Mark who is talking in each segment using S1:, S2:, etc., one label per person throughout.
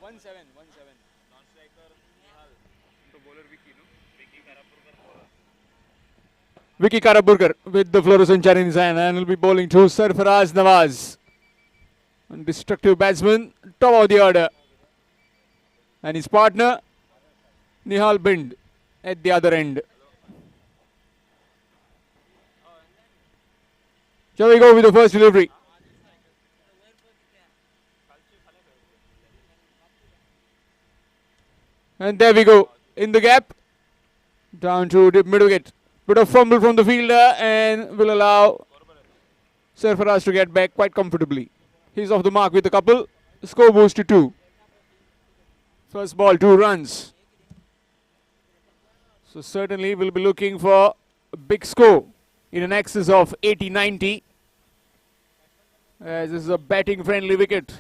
S1: 1-7, 1-7. Vicky Karapurkar with the fluorescent jar in his hand and will be bowling to Sarfaraz Nawaz. Destructive batsman, top of the order. And his partner, Nihal Bind, at the other end. Shall we go with the first delivery? And there we go. In the gap. Down to the mid wicket. Bit of fumble from the fielder and will allow Sarfaraz to get back quite comfortably. He's off the mark with a couple. Score boost to 2. First ball, 2 runs. So certainly we'll be looking for a big score in an excess of 80-90. As this is a batting friendly wicket.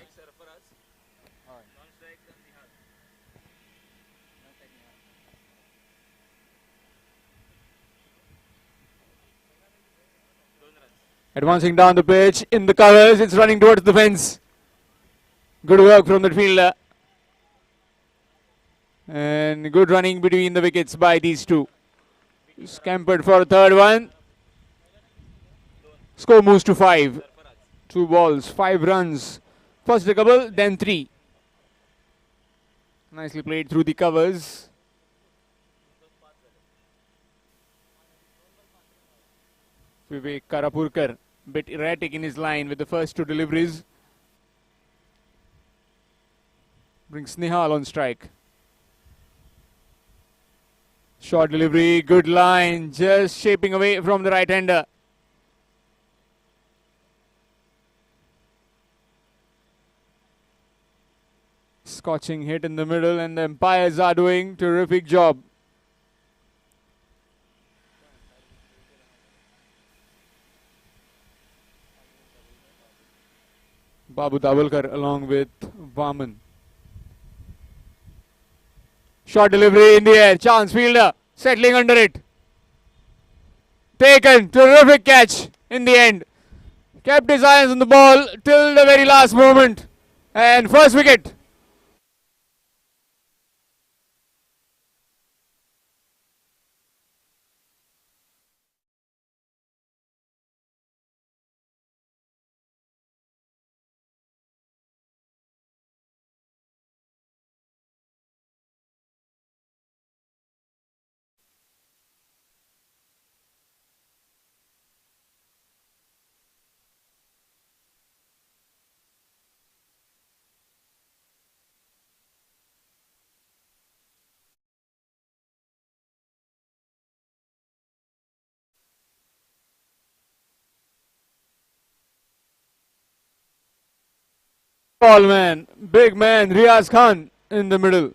S1: Advancing down the pitch in the covers, it's running towards the fence. Good work from the fielder. And good running between the wickets by these two. Scampered for a third one. Score moves to 5. 2 balls, 5 runs. First a couple, then 3. Nicely played through the covers. Vivek Karapurkar, bit erratic in his line with the first 2 deliveries. Brings Nihal on strike. Short delivery, good line, just shaping away from the right-hander. Scorching hit in the middle and the umpires are doing terrific job. Babu Davalkar along with Vaman. Short delivery in the air. Chance fielder settling under it. Taken. Terrific catch in the end. Kept his eyes on the ball till the very last moment. And first wicket. Ball man. Big man. Riaz Khan in the middle.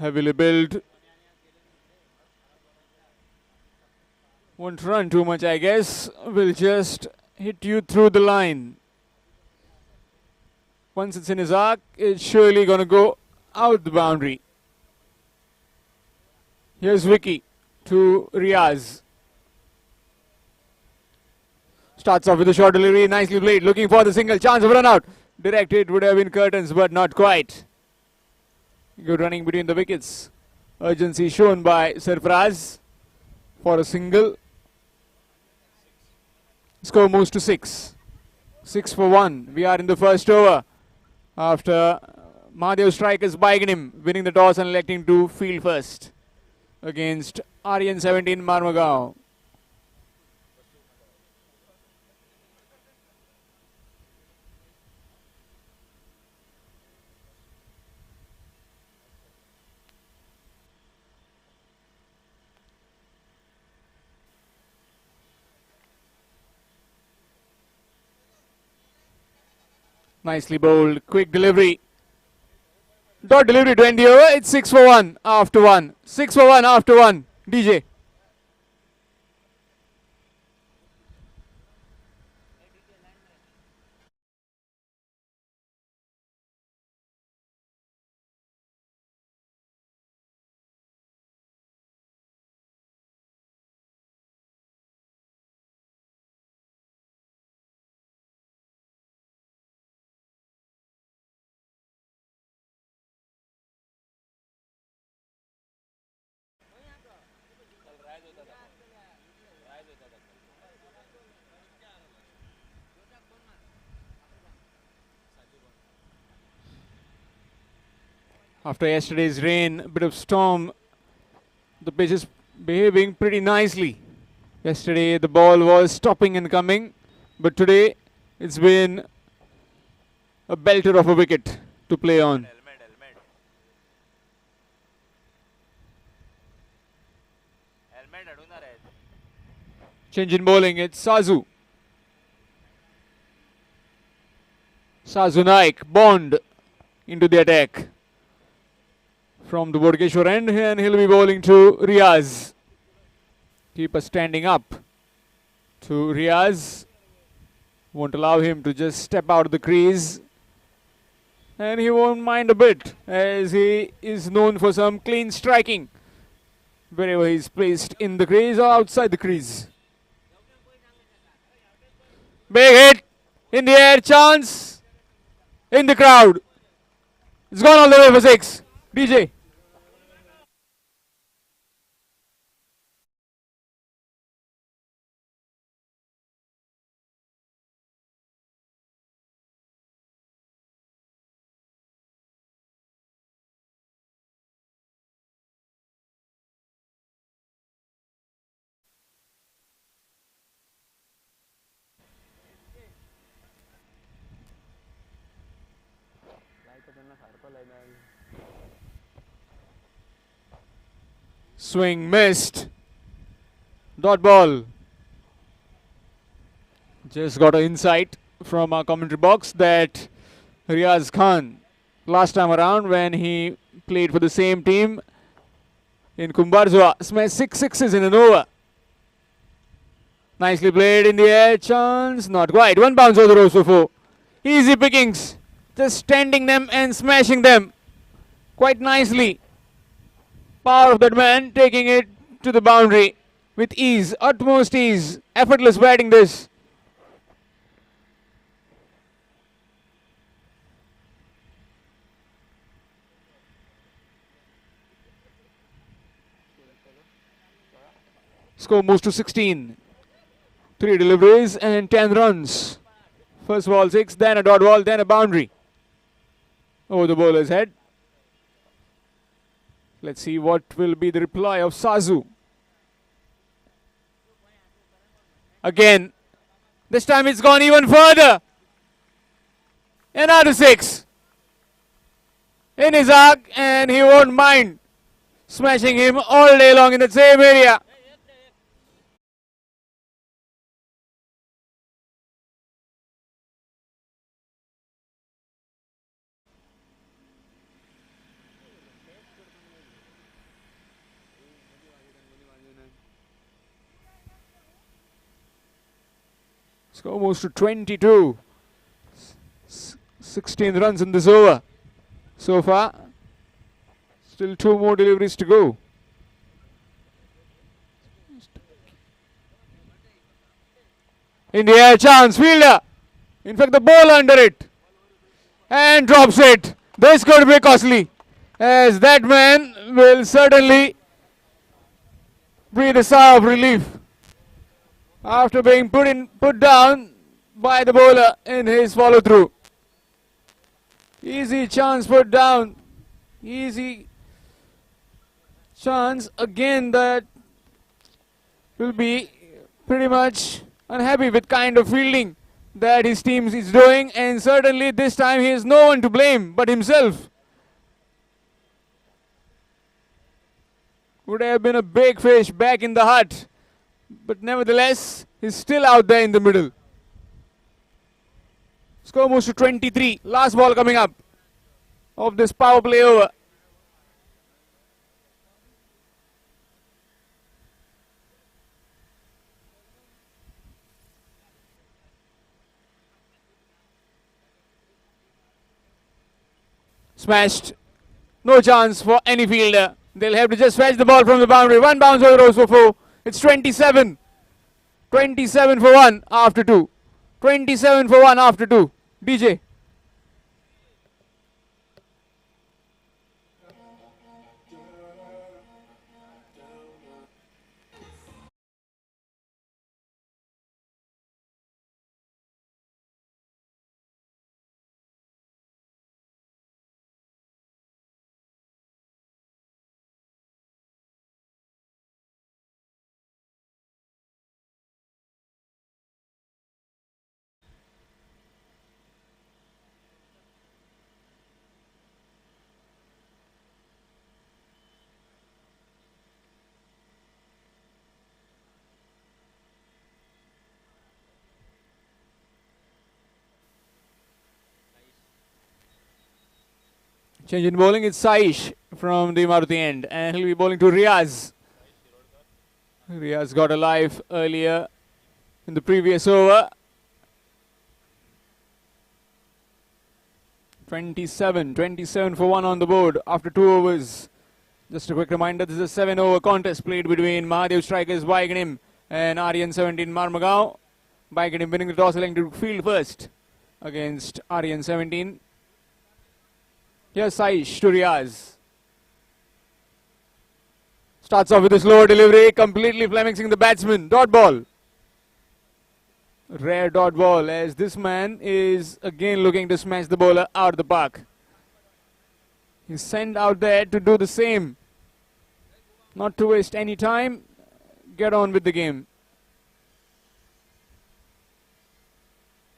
S1: Heavily built. Won't run too much, I guess. Will just hit you through the line. Once it's in his arc, it's surely going to go out the boundary. Here's Vicky to Riaz. Starts off with a short delivery, nicely played. Looking for the single, chance of run out. Direct hit would have been curtains, but not quite. Good running between the wickets. Urgency shown by Sarfaraz for a single. Score moves to 6. 6 for 1. We are in the first over after Mahadev strikers bying him, winning the toss and electing to field first against Aryan 17 Marmagao. Nicely bowled, quick delivery. Dot delivery to end the over. It's 6 for 1 after 1. 6 for 1 after 1. DJ. After yesterday's rain, a bit of storm, the pitch is behaving pretty nicely. Yesterday the ball was stopping and coming, but today it's been a belter of a wicket to play on. Change in bowling, it's Sazu. Sazu Naik, Bond into the attack from the Bodkeshwar end, and he'll be bowling to Riaz. Keeper standing up to Riaz. Won't allow him to just step out of the crease. And he won't mind a bit, as he is known for some clean striking wherever he's placed in the crease or outside the crease. Big hit in the air, chance in the crowd. It's gone all the way for 6. DJ. Swing missed. Dot ball. Just got an insight from our commentary box that Riaz Khan, last time around when he played for the same team in Kumbarzwa, smashed 6 sixes in an over. Nicely played in the air, chance, not quite. One bounce over the rows for 4. Easy pickings, just standing them and smashing them quite nicely. Power of that man, taking it to the boundary with ease, utmost ease, effortless batting this. Score moves to 16. 3 deliveries and 10 runs. First ball 6, then a dot ball, then a boundary over the bowler's head. Let's see what will be the reply of Sazu. Again, this time it's gone even further. Another 6 in his arc, and he won't mind smashing him all day long in the same area. Score moves to 22. 16 runs in this over so far. Still 2 more deliveries to go. In the air, chance, fielder. In fact, the ball under it. And drops it. This could be costly, as that man will certainly breathe a sigh of relief after being put down by the bowler in his follow through. Easy chance put down. Easy chance again, that will be pretty much unhappy with kind of fielding that his team is doing, and certainly this time he has no one to blame but himself. Would have been a big fish back in the hut, but nevertheless he's still out there in the middle. Score moves to 23. Last ball coming up of this power play over. Smashed. No chance for any fielder. They'll have to just fetch the ball from the boundary. One bounce over the rows for 4. It's 27. 27 for 1 after 2. 27 for 1 after 2. DJ. Change in bowling. It's Saish from the Maruti end, and he'll be bowling to Riaz. Riaz got a life earlier in the previous over. 27 for 1 on the board after 2 overs. Just a quick reminder, this is a 7-over contest played between Mahadev Strikers Baiganim and Aryan 17 Marmagao. Baiganim winning the toss, electing to field first against Aryan 17. Here's Saish to Riaz. Starts off with a slow delivery, completely flummoxing the batsman. Dot ball. Rare dot ball, as this man is again looking to smash the bowler out of the park. He's sent out there to do the same. Not to waste any time. Get on with the game.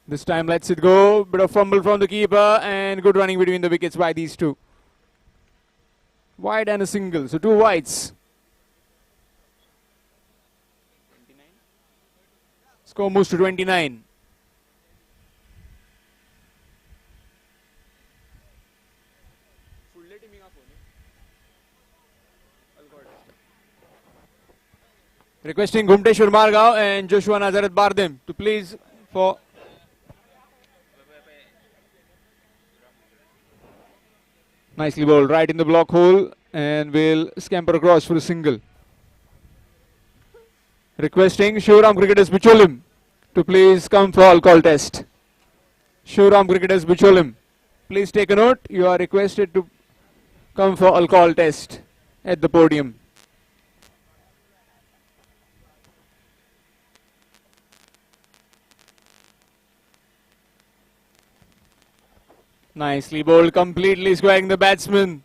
S1: This time lets it go. Bit of fumble from the keeper and good running between the wickets by these two. Wide and a single. So 2 wides. Score moves to 29. Requesting Gumteshwar Margao and Joshua Nazaret Bardem to please for nicely bowled right in the block hole and will scamper across for a single. Requesting Shivram Cricketers Bicholim to please come for all call test. Shivram Cricketers Bicholim, please take a note. You are requested to come for all call test at the podium. Nicely bowled, completely squaring the batsman.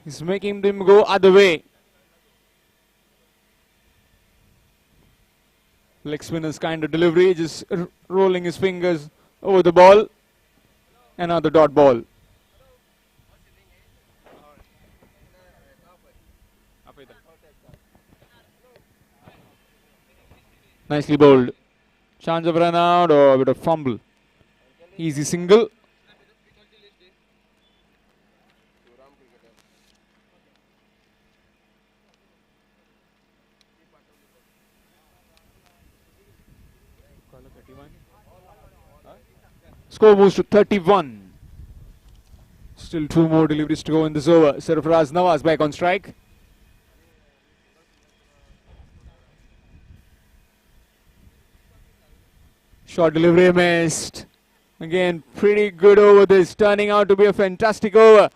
S1: He's making them go other way. Leg spinner's kind of delivery, just rolling his fingers over the ball. Another dot ball. Nicely bowled. Chance of run out or a bit of fumble. Easy single. Score moves to 31. Still 2 more deliveries to go in this over. Sarfaraz Nawaz back on strike. Short delivery missed. Again, pretty good over this, turning out to be a fantastic over.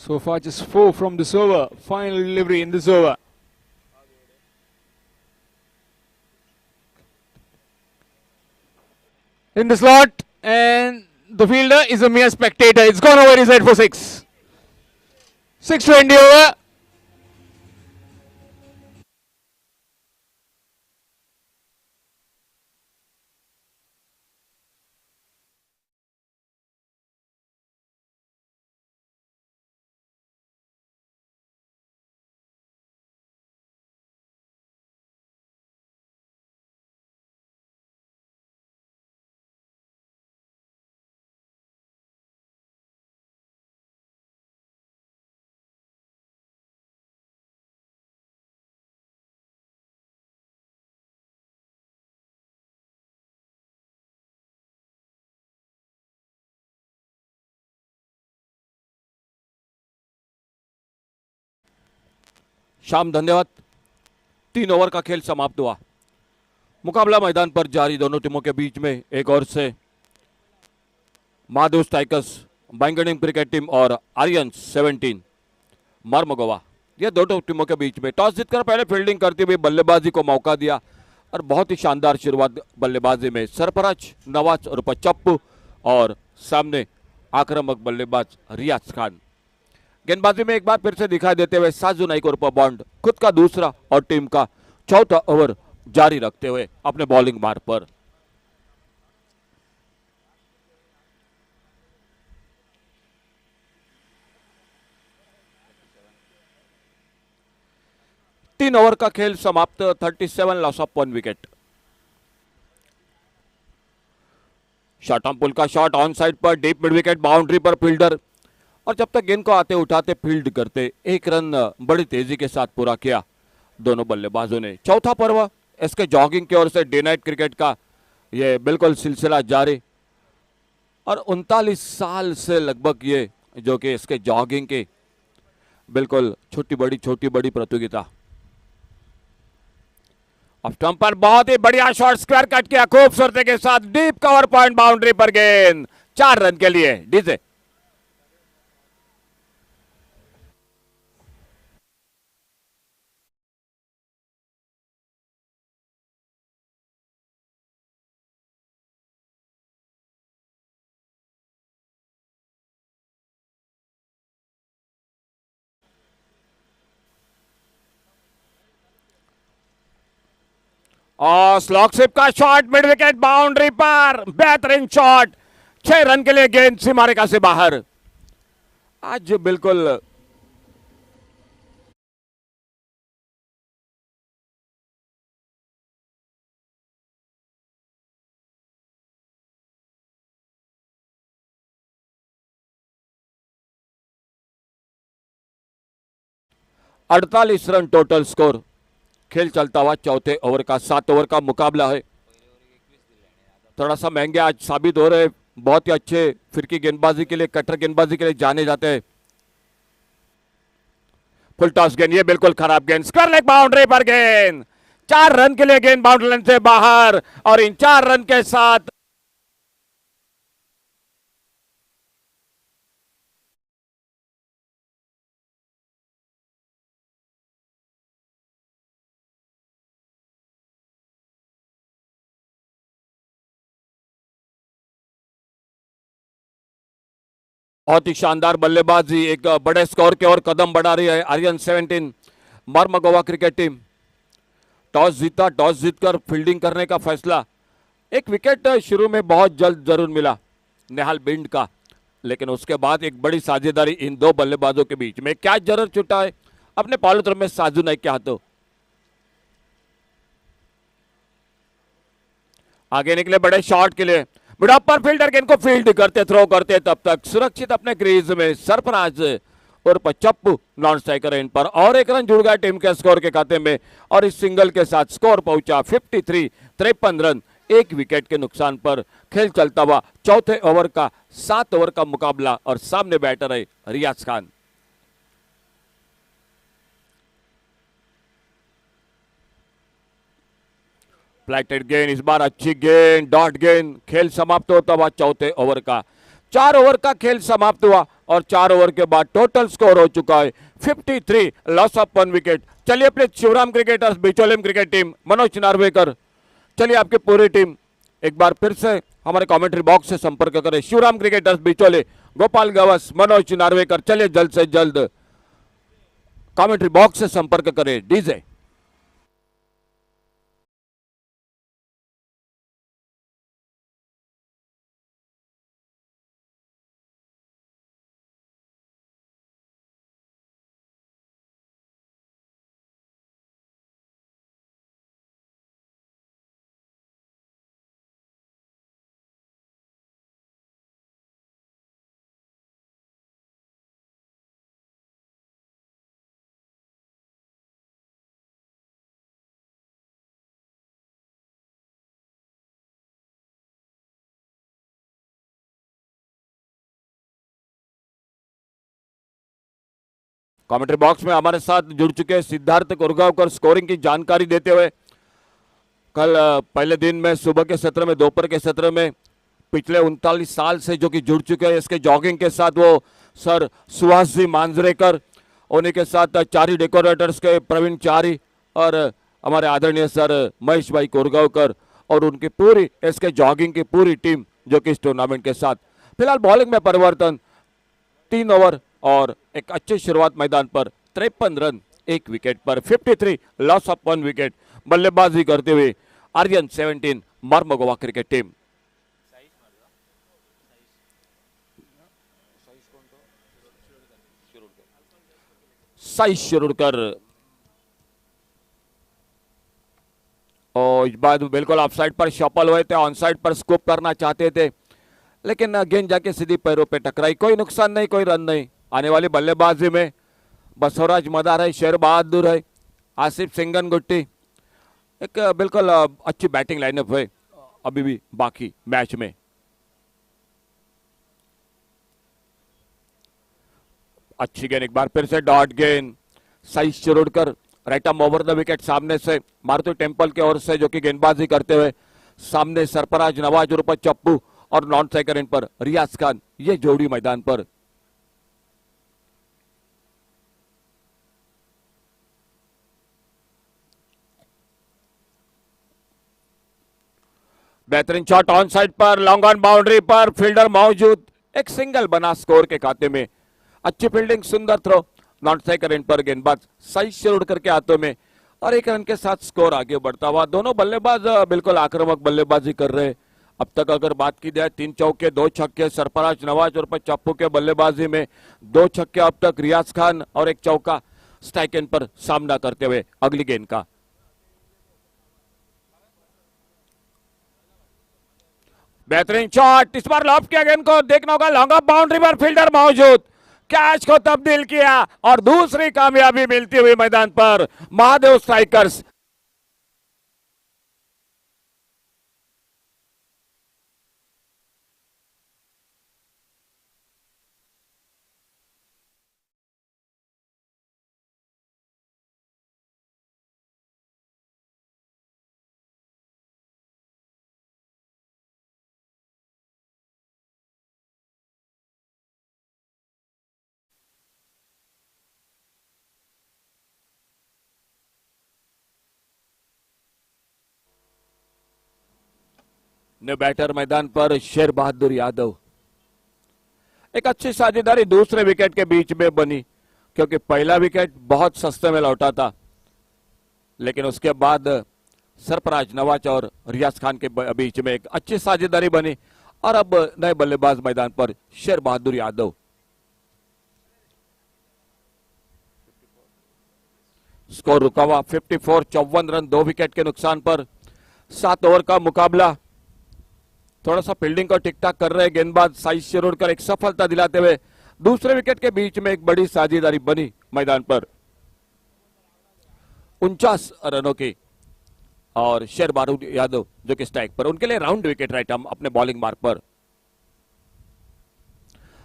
S1: So far just 4 from this over. Final delivery in this over. In the slot, and the fielder is a mere spectator. It's gone over his head for 6. 620 over.
S2: शाम धन्यवाद। 3 over का खेल समाप्त हुआ। मुकाबला मैदान पर जारी, दोनों टीमों के बीच में एक ओर से महादेव स्ट्राइकर्स बैंगनी क्रिकेट टीम और आर्यन 17 मारमगोवा, ये दोनों टीमों के बीच में टॉस जीतकर पहले फील्डिंग करते हुए बल्लेबाजी को मौका दिया और बहुत ही शानदार शुरुआत बल्लेबाजी में सरफराज नवाज और चप्पू और सामने आक्रामक बल्लेबाज रियाज खान। गेंदबाजी में एक बार फिर से दिखाई देते हुए साजू नाइक और बॉन्ड खुद का दूसरा और टीम का चौथा ओवर जारी रखते हुए अपने बॉलिंग मार्ग पर। 3 ओवर का खेल समाप्त, 37 loss of 1 wicket. Short on pull का शॉट ऑन साइड पर, डीप मिड विकेट, बाउंड्री पर फील्डर, और जब तक गेंद को आते उठाते फील्ड करते, एक रन बड़ी तेजी के साथ पूरा किया दोनों बल्लेबाजों ने। चौथा पर्व इसके जॉगिंग की ओर से डे नाइट क्रिकेट का ये बिल्कुल सिलसिला जारी, और 39 साल से लगभग ये जो कि इसके जॉगिंग की बिल्कुल छोटी बड़ी प्रतियोगिता। अब स्टंप पर बहुत ही बढ़िया शॉट, स्क्वायर कट किया खूबसूरती के साथ, डीप कवर पॉइंट, बाउंड्री पर गेंद, 4 रन के लिए डीजे। और स्लॉक स्लिप का शॉट मिड विकेट, बाउंड्री पर, बेहतरीन शॉट, 6 रन के लिए गेंद सीमारेखा से बाहर। आज बिल्कुल 48 रन टोटल स्कोर। खेल चलता हुआ चौथे ओवर का 7 ओवर का मुकाबला है। थोड़ा सा महंगे आज साबित हो रहे, बहुत ही अच्छे फिरकी गेंदबाजी के लिए, कटर गेंदबाजी के लिए जाने जाते हैं। फुल टॉस गेंद, ये बिल्कुल खराब गेंद, स्क्वायर लेग बाउंड्री पर गेंद, 4 रन के लिए गेंद बाउंड्री लाइन से बाहर, और इन 4 रन के साथ बहुत ही शानदार बल्लेबाजी, एक बड़े स्कोर की ओर कदम बढ़ा रही है Aryan 17 Mormugao cricket team. Toss जीता, टॉस जीतकर फील्डिंग करने का फैसला। एक विकेट शुरू में बहुत जल्द जरूर मिला नेहाल बिंड का, लेकिन उसके बाद एक बड़ी साझेदारी इन दो बल्लेबाजों के बीच में, क्या जरूर छुटा है अपने पालुत्र में साजू नाइक के हाथों। आगे निकले बड़े शॉट के लिए, मिड ऑफ पर फील्डर गेंद को फील्ड करते, थ्रो करते, तब तक सुरक्षित अपने क्रीज में सरफराज और चप्पू नॉन स्ट्राइकर एंड पर, और एक रन जुड़ गया टीम के स्कोर के खाते में, और इस सिंगल के साथ स्कोर पहुंचा 53, 53 रन, एक विकेट के नुकसान पर। खेल चलता हुआ चौथे ओवर का 7 ओवर का मुकाबला, और सामने बैटर है रियाज खान। फ्लैटेड गेंद, इस बार अच्छी गेंद, डॉट गेंद। खेल समाप्त होता हुआ चौथे ओवर का 4 ओवर का खेल समाप्त हुआ, और 4 ओवर के बाद टोटल स्कोर हो चुका है 53, लॉस ऑफ 1 विकेट। चलिए please Shivram cricketers Bicholim cricket team, Manoj Narvekar, चलिए आपकी पूरी टीम एक बार फिर से हमारे कमेंट्री बॉक्स से संपर्क करें। शिवराम क्रिकेटर्स बिचौले, गोपाल गवस, मनोज नार्वेकर, चलिए जल्द से जल्द कमेंट्री बॉक्स से संपर्क करें। डीजे कमेंट्री बॉक्स में हमारे साथ जुड़ चुके सिद्धार्थ कुरगांवकर स्कोरिंग की जानकारी देते हुए, कल पहले दिन में सुबह के सत्र में, दोपहर के सत्र में पिछले 39 साल से जो कि जुड़ चुके हैं इसके जॉगिंग के साथ, वो सर सुहास जी मांजरेकर, उन्हीं के साथ चारी डेकोरेटर्स के प्रवीण चारी, और हमारे आदरणीय सर महेश भाई कोरगांवकर, और उनकी पूरी इसके जॉगिंग की पूरी टीम जो कि इस टूर्नामेंट के साथ। फिलहाल बॉलिंग में परिवर्तन, 3 ओवर और एक अच्छी शुरुआत मैदान पर, 53 रन, एक wicket per, 53 loss of 1 wicket. बल्लेबाजी करते हुए आर्यन 17 मर्मगोवा क्रिकेट टीम। साई शिरोडकर और इस बार बिल्कुल ऑफसाइड पर शॉपल हुए थे, ऑन साइड पर स्कूप करना चाहते थे, लेकिन गेंद जाके सीधी पैरों पे टकराई। कोई नुकसान नहीं, कोई रन नहीं। आने वाली बल्लेबाजी में बसवराज मदार है, शेर बहादुर है, आसिफ सिंगन गुट्टी, एक बिल्कुल अच्छी बैटिंग लाइनअप है अभी भी बाकी मैच में। अच्छी गेंद, एक बार फिर से डॉट गेंद, सही Shirodkar right arm over the wicket सामने से मारुति टेम्पल की ओर से, जो कि गेंदबाजी करते हुए सामने सरफराज नवाज और चप्पू और नॉन स्ट्राइकर इन पर रियाज खान, ये जोड़ी मैदान पर। बेहतरीन शॉट ऑन साइड पर, लॉन्ग ऑन बाउंड्री पर, फील्डर मौजूद, एक सिंगल बना स्कोर के खाते में। अच्छी फील्डिंग, सुंदर थ्रो, नॉन स्ट्राइकर इन पर गेंदबाज सही से उड़ करके हाथों में, और एक रन के साथ स्कोर आगे बढ़ता हुआ। दोनों बल्लेबाज बिल्कुल आक्रामक बल्लेबाजी कर रहे हैं। अब तक अगर बात की जाए 3 चौके 2 छक्के सरफराज नवाज और चप्पू के बल्लेबाजी में, 2 छक्के अब तक रियाज खान और 1 चौका स्ट्राइक एंड पर सामना करते हुए अगली गेंद का। बेहतरीन शॉट, इस बार लॉब किया गेंद को, देखना होगा लॉन्ग ऑफ बाउंड्री पर फील्डर मौजूद, कैच को तब्दील किया और दूसरी कामयाबी मिलती हुई मैदान पर महादेव स्ट्राइकर्स। ने बैटर मैदान पर शेर बहादुर यादव। एक अच्छी साझेदारी दूसरे विकेट के बीच में बनी, क्योंकि पहला विकेट बहुत सस्ते में लौटा था, लेकिन उसके बाद सरफराज नवाज और रियाज खान के बीच में एक अच्छी साझेदारी बनी, और अब नए बल्लेबाज मैदान पर शेर बहादुर यादव। स्कोर रुका हुआ 54, 54 रन 2 विकेट के नुकसान पर। 7 ओवर का मुकाबला, थोड़ा सा फील्डिंग को ठीक ठाक कर रहे गेंदबाज साइज से उड़कर एक सफलता दिलाते हुए दूसरे विकेट के बीच में एक बड़ी साझेदारी बनी मैदान पर 49 रनों की, और शेर बहादुर यादव जो कि स्ट्राइक पर, उनके लिए राउंड विकेट राइट आर्म अपने बॉलिंग मार्क पर।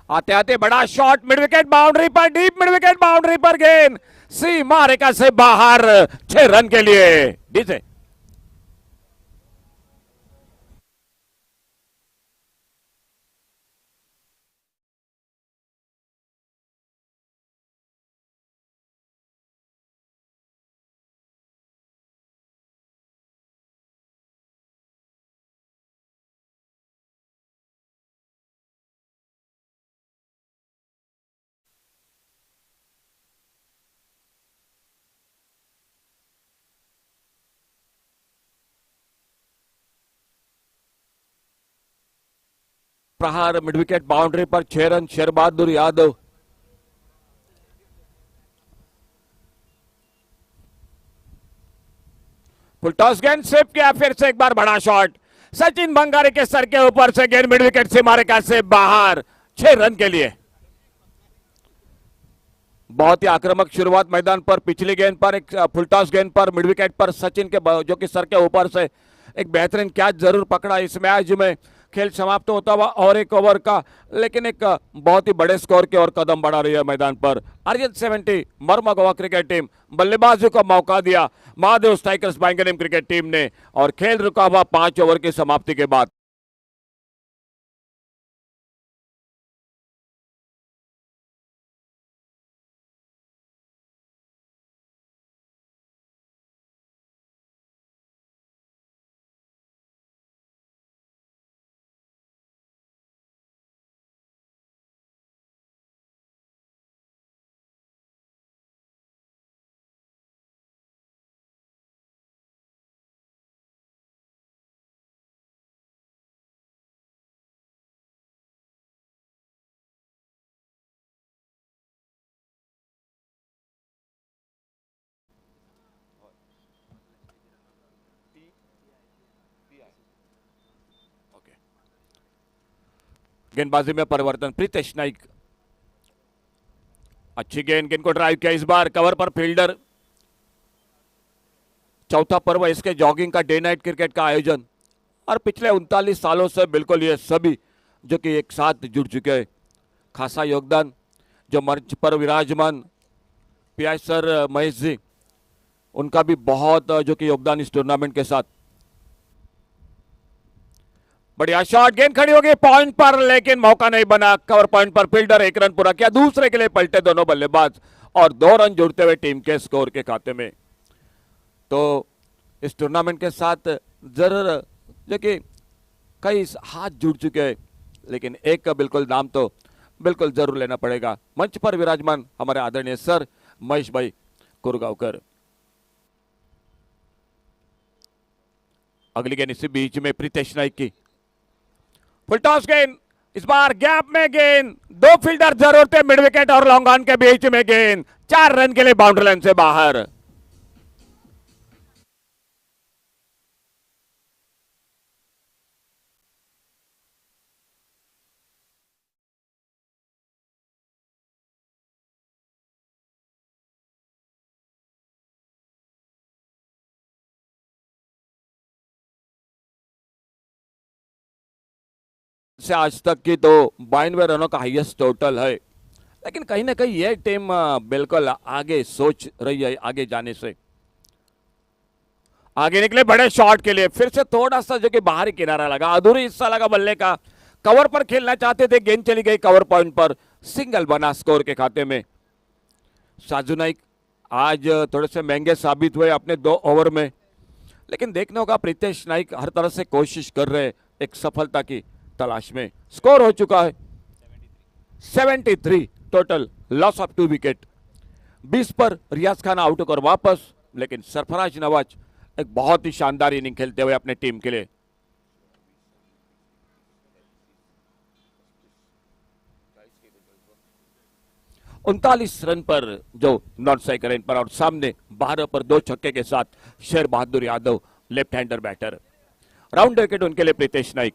S2: आते आते बड़ा शॉट, मिड विकेट बाउंड्री पर, डीप मिड विकेट बाउंड्री पर गेंद सीमा रेखा से बाहर, 6 रन के लिए डीजे। प्रहार मिड विकेट बाउंड्री पर 6 रन, शेर बहादुर यादव। फुल टॉस गेंद स्विप किया, फिर से एक बार बड़ा शॉट, सचिन बंगारी के सर के ऊपर से गेंद मिड विकेट से मारेगा से बाहर, 6 रन के लिए। बहुत ही आक्रामक शुरुआत मैदान पर, पिछली गेंद पर एक फुल टॉस गेंद पर मिड विकेट पर सचिन के जो कि सर के ऊपर से एक बेहतरीन कैच जरूर पकड़ा इस मैच में। खेल समाप्त होता हुआ और 1 ओवर का, लेकिन एक बहुत ही बड़े स्कोर की ओर कदम बढ़ा रही है मैदान पर। आर्यन 70 मरमा गोवा क्रिकेट टीम, बल्लेबाजों को मौका दिया महादेव स्ट्राइकर्स बैंगनम क्रिकेट टीम ने, और खेल रुका हुआ 5 ओवर की समाप्ति के बाद। गेंदबाजी में परिवर्तन, प्रीतेश नाइक अच्छी गेंद, गेंद को ड्राइव किया, इस बार कवर पर फील्डर। चौथा पर्व इसके जॉगिंग का, डे नाइट क्रिकेट का आयोजन, और पिछले 39 सालों से बिल्कुल ये सभी जो कि एक साथ जुड़ चुके हैं। खासा योगदान जो मंच पर विराजमान पीआई सर महेश जी, उनका भी बहुत जो कि योगदान इस टूर्नामेंट के साथ। बढ़िया शॉट, गेंद खड़ी होगी पॉइंट पर, लेकिन मौका नहीं बना। कवर पॉइंट पर फील्डर 1 रन पूरा किया, दूसरे के लिए पलटे दोनों बल्लेबाज और 2 रन जुड़ते हुए टीम के स्कोर के खाते में। तो इस टूर्नामेंट के साथ जरूर जो कि कई हाथ जुड़ चुके हैं, लेकिन एक का बिल्कुल नाम तो बिल्कुल जरूर लेना पड़ेगा। मंच पर विराजमान हमारे आदरणीय सर महेश भाई कुरगांवकर। अगली गेंद इसी बीच में प्रीतेश नाइक की, फुल टॉस गेंद, इस बार गैप में गेंद, 2 फील्डर जरूर थे मिड विकेट और लॉन्ग ऑन के बीच में गेंद, 4 रन के लिए बाउंड्री लाइन से बाहर। से आज तक की तो 92 रनों का हाईएस्ट टोटल है, लेकिन कहीं ना कहीं यह टीम बिल्कुल आगे सोच रही है, आगे जाने से आगे निकले बड़े शॉट के लिए, फिर से थोड़ा सा जो कि बाहरी किनारा लगा, अधूरी हिस्सा लगा बल्ले का, कवर पर खेलना चाहते थे, गेंद चली गई कवर पॉइंट पर, सिंगल बना स्कोर के खाते में। साजू नाइक आज थोड़े से महंगे साबित हुए अपने 2 ओवर में, लेकिन देखने होगा प्रीतेश नाइक हर तरह से कोशिश कर रहे एक सफलता की तलाश में। स्कोर हो चुका है 73 टोटल, लॉस ऑफ 2 विकेट। 20 पर रियाज खान आउट होकर वापस, लेकिन सरफराज नवाज एक बहुत ही शानदार इनिंग खेलते हुए अपने टीम के लिए। उनतालीस रन पर जो नॉन स्ट्राइकर इन पर, और सामने 12 पर 2 छक्के के साथ Sher Bahadur Yadav left hander batter. Round wicket उनके लिए प्रीतेश नाइक।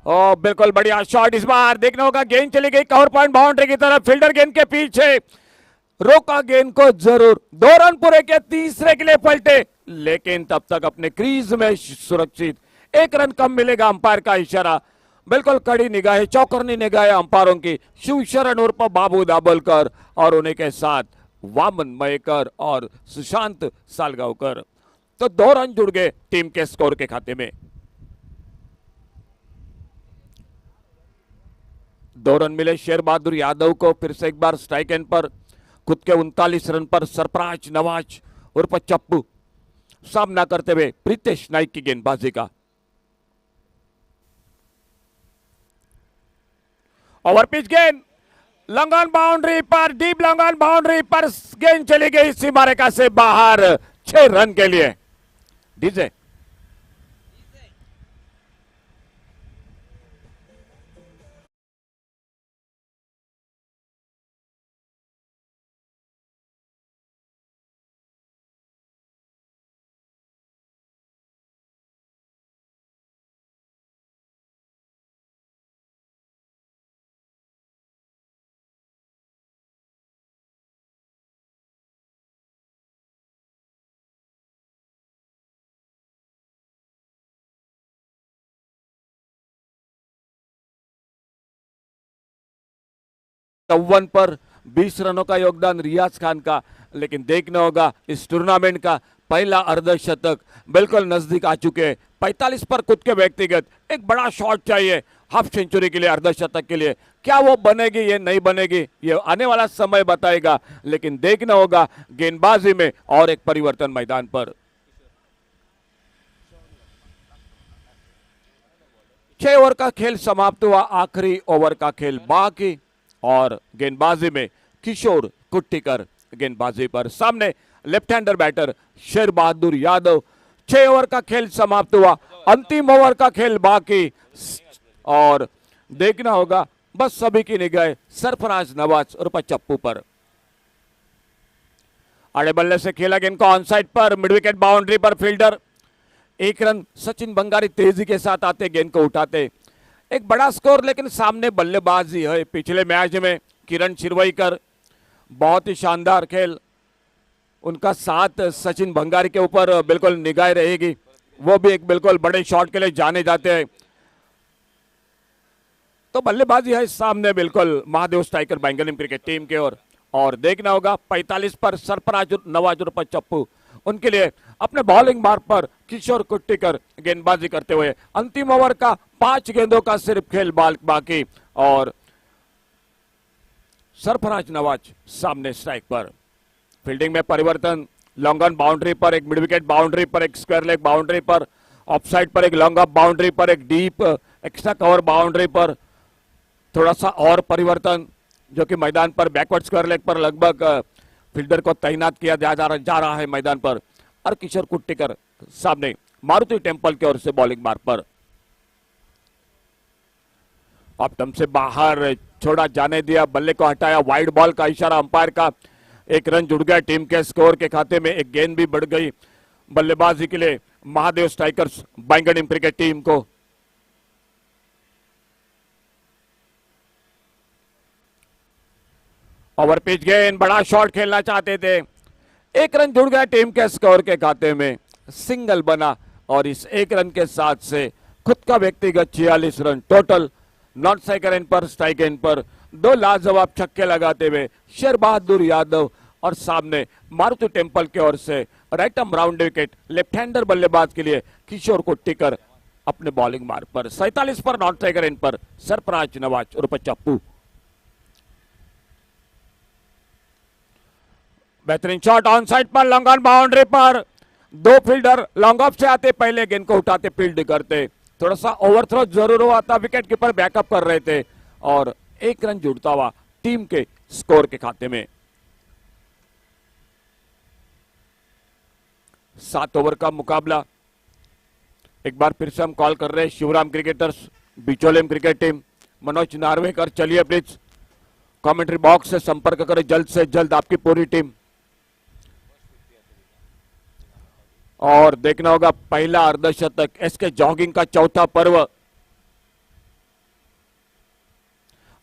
S2: ओ बिल्कुल बढ़िया शॉट, इस बार देखना होगा गेंद चली गई कवर पॉइंट बाउंड्री की तरफ, फील्डर गेंद के पीछे रोका गेंद को जरूर, 2 रन पूरे के, तीसरे के लिए पलटे, लेकिन तब तक अपने क्रीज में सुरक्षित। 1 रन कम मिलेगा, अंपायर का इशारा। बिल्कुल कड़ी निगाहें, चौकरनी निगाहें अंपायरों की, शिवशरण उर्फ बाबू दाभोलकर और उन्हीं के साथ वामन मयेकर और सुशांत सालगांवकर। तो 2 रन जुड़ गए टीम के स्कोर के खाते में। 2 रन मिले शेर बहादुर यादव को, फिर से एक बार स्ट्राइक एंड पर खुद के 39 रन पर सरफराज नवाज उर्फ चप्पू सामना करते हुए प्रीतेश नाइक की गेंदबाजी का। ओवर पिच गेंद, लॉन्ग ऑन बाउंड्री पर, डीप लॉन्ग ऑन बाउंड्री पर गेंद चली गई सीमा रेखा से बाहर, 6 रन के लिए। डीजे चौवन पर 20 रनों का योगदान रियाज खान का, लेकिन देखना होगा इस टूर्नामेंट का पहला अर्धशतक बिल्कुल नजदीक आ चुके हैं। 45 पर खुद के व्यक्तिगत एक बड़ा शॉट चाहिए हाफ सेंचुरी के लिए, अर्धशतक के लिए। क्या वो बनेगी, ये नहीं बनेगी, ये आने वाला समय बताएगा, लेकिन देखना होगा गेंदबाजी में और एक परिवर्तन मैदान पर। 6 ओवर का खेल समाप्त हुआ, आखिरी ओवर का खेल बाकी, और गेंदबाजी में किशोर कुट्टिकर गेंदबाजी पर, सामने लेफ्ट हैंडर बैटर शेर बहादुर यादव। 6 ओवर का खेल समाप्त हुआ, अंतिम ओवर का खेल बाकी, और देखना होगा बस सभी की निगाह सरफराज नवाज और चप्पू पर। आड़े बल्ले से खेला गेंद को on side per, mid wicket boundary पर फील्डर 1 रन। सचिन बंगारी तेजी के साथ आते, गेंद को उठाते, एक बड़ा स्कोर, लेकिन सामने बल्लेबाजी है। पिछले मैच में किरण शिरवईकर, बहुत ही शानदार खेल। उनका साथ सचिन भंगारी के ऊपर बिल्कुल निगाह रहेगी, वो भी एक बिल्कुल बड़े शॉट के लिए जाने जाते हैं। तो बल्लेबाजी है सामने बिल्कुल Mahadev striker Bangalore cricket team के और देखना होगा 45 पर सरफराज नवाज उर्फ चप्पू, उनके लिए अपने बॉलिंग मार्ग पर किशोर कुट्टिकर गेंदबाजी करते हुए। अंतिम ओवर का 5 गेंदों का सिर्फ खेल बाकी और सरफराज नवाज सामने स्ट्राइक पर। फील्डिंग में परिवर्तन, लॉन्ग ऑन बाउंड्री पर एक, मिड विकेट बाउंड्री पर एक, स्क्वायर लेग बाउंड्री पर, ऑफ साइड पर एक, लॉन्ग ऑफ बाउंड्री पर एक, डीप एक्स्ट्रा कवर बाउंड्री पर थोड़ा सा और परिवर्तन, जो कि मैदान पर बैकवर्ड स्क्वायर लेग पर लगभग फील्डर को तैनात किया जा रहा है मैदान पर। और किशोर कुट्टिकर सामने मारुति टेम्पल की ओर से बॉलिंग मार्ग पर। ऑफ स्टंप से बाहर छोड़ा जाने दिया, बल्ले को हटाया, वाइड बॉल का इशारा अंपायर का। एक रन जुड़ गया टीम के स्कोर के खाते में, एक गेंद भी बढ़ गई बल्लेबाजी के लिए Mahadev strikers Bangalore cricket team को। ओवर पिच गेंद, बड़ा शॉट खेलना चाहते थे, एक रन जुड़ गया टीम के स्कोर के खाते में, सिंगल बना और इस एक रन के साथ से खुद का व्यक्तिगत 46 run total. Not striker end पर, स्ट्राइक एंड पर 2 लाजवाब छक्के लगाते हुए शेर बहादुर यादव और सामने मारुति टेम्पल की ओर से right arm round wicket left hander बल्लेबाज के लिए किशोर कुट्टिकर अपने बॉलिंग मार्ग पर। 47 पर नॉट स्ट्राइकर एंड पर सरफराज नवाज उर्फ चप्पू। बेहतरीन शॉट ऑन साइड पर, लॉन्ग ऑन बाउंड्री पर, 2 फील्डर लॉन्ग ऑफ से आते, पहले गेंद को उठाते, फील्ड करते, थोड़ा सा ओवरथ्रो जरूर हुआ था, विकेट कीपर बैकअप कर रहे थे और एक रन जुड़ता हुआ टीम के स्कोर के खाते में। 7 ओवर का मुकाबला। एक बार फिर से हम कॉल कर रहे हैं Shivram cricketers, Bicholim cricket team, Manoj Narvekar, चलिए प्लीज कमेंट्री बॉक्स से संपर्क करें जल्द से जल्द आपकी पूरी टीम। और देखना होगा पहला अर्धशतक, एसके जॉगिंग का चौथा पर्व।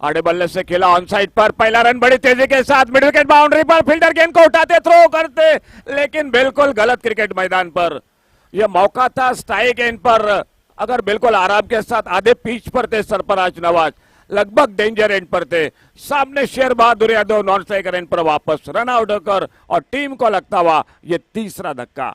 S2: आड़े बल्ले से खेला ऑन साइड पर, पहला रन बड़ी तेजी के साथ, मिड विकेट बाउंड्री पर, फील्डर गेंद को उठाते, थ्रो करते, लेकिन बिल्कुल गलत क्रिकेट मैदान पर। यह मौका था स्ट्राइक एंड पर, अगर बिल्कुल आराम के साथ आधे पिच पर थे सरफराज नवाज, लगभग डेंजर एंड पर थे। सामने Sher Bahadur Yadav non striker end पर वापस रन आउट होकर और टीम को लगता हुआ यह तीसरा धक्का।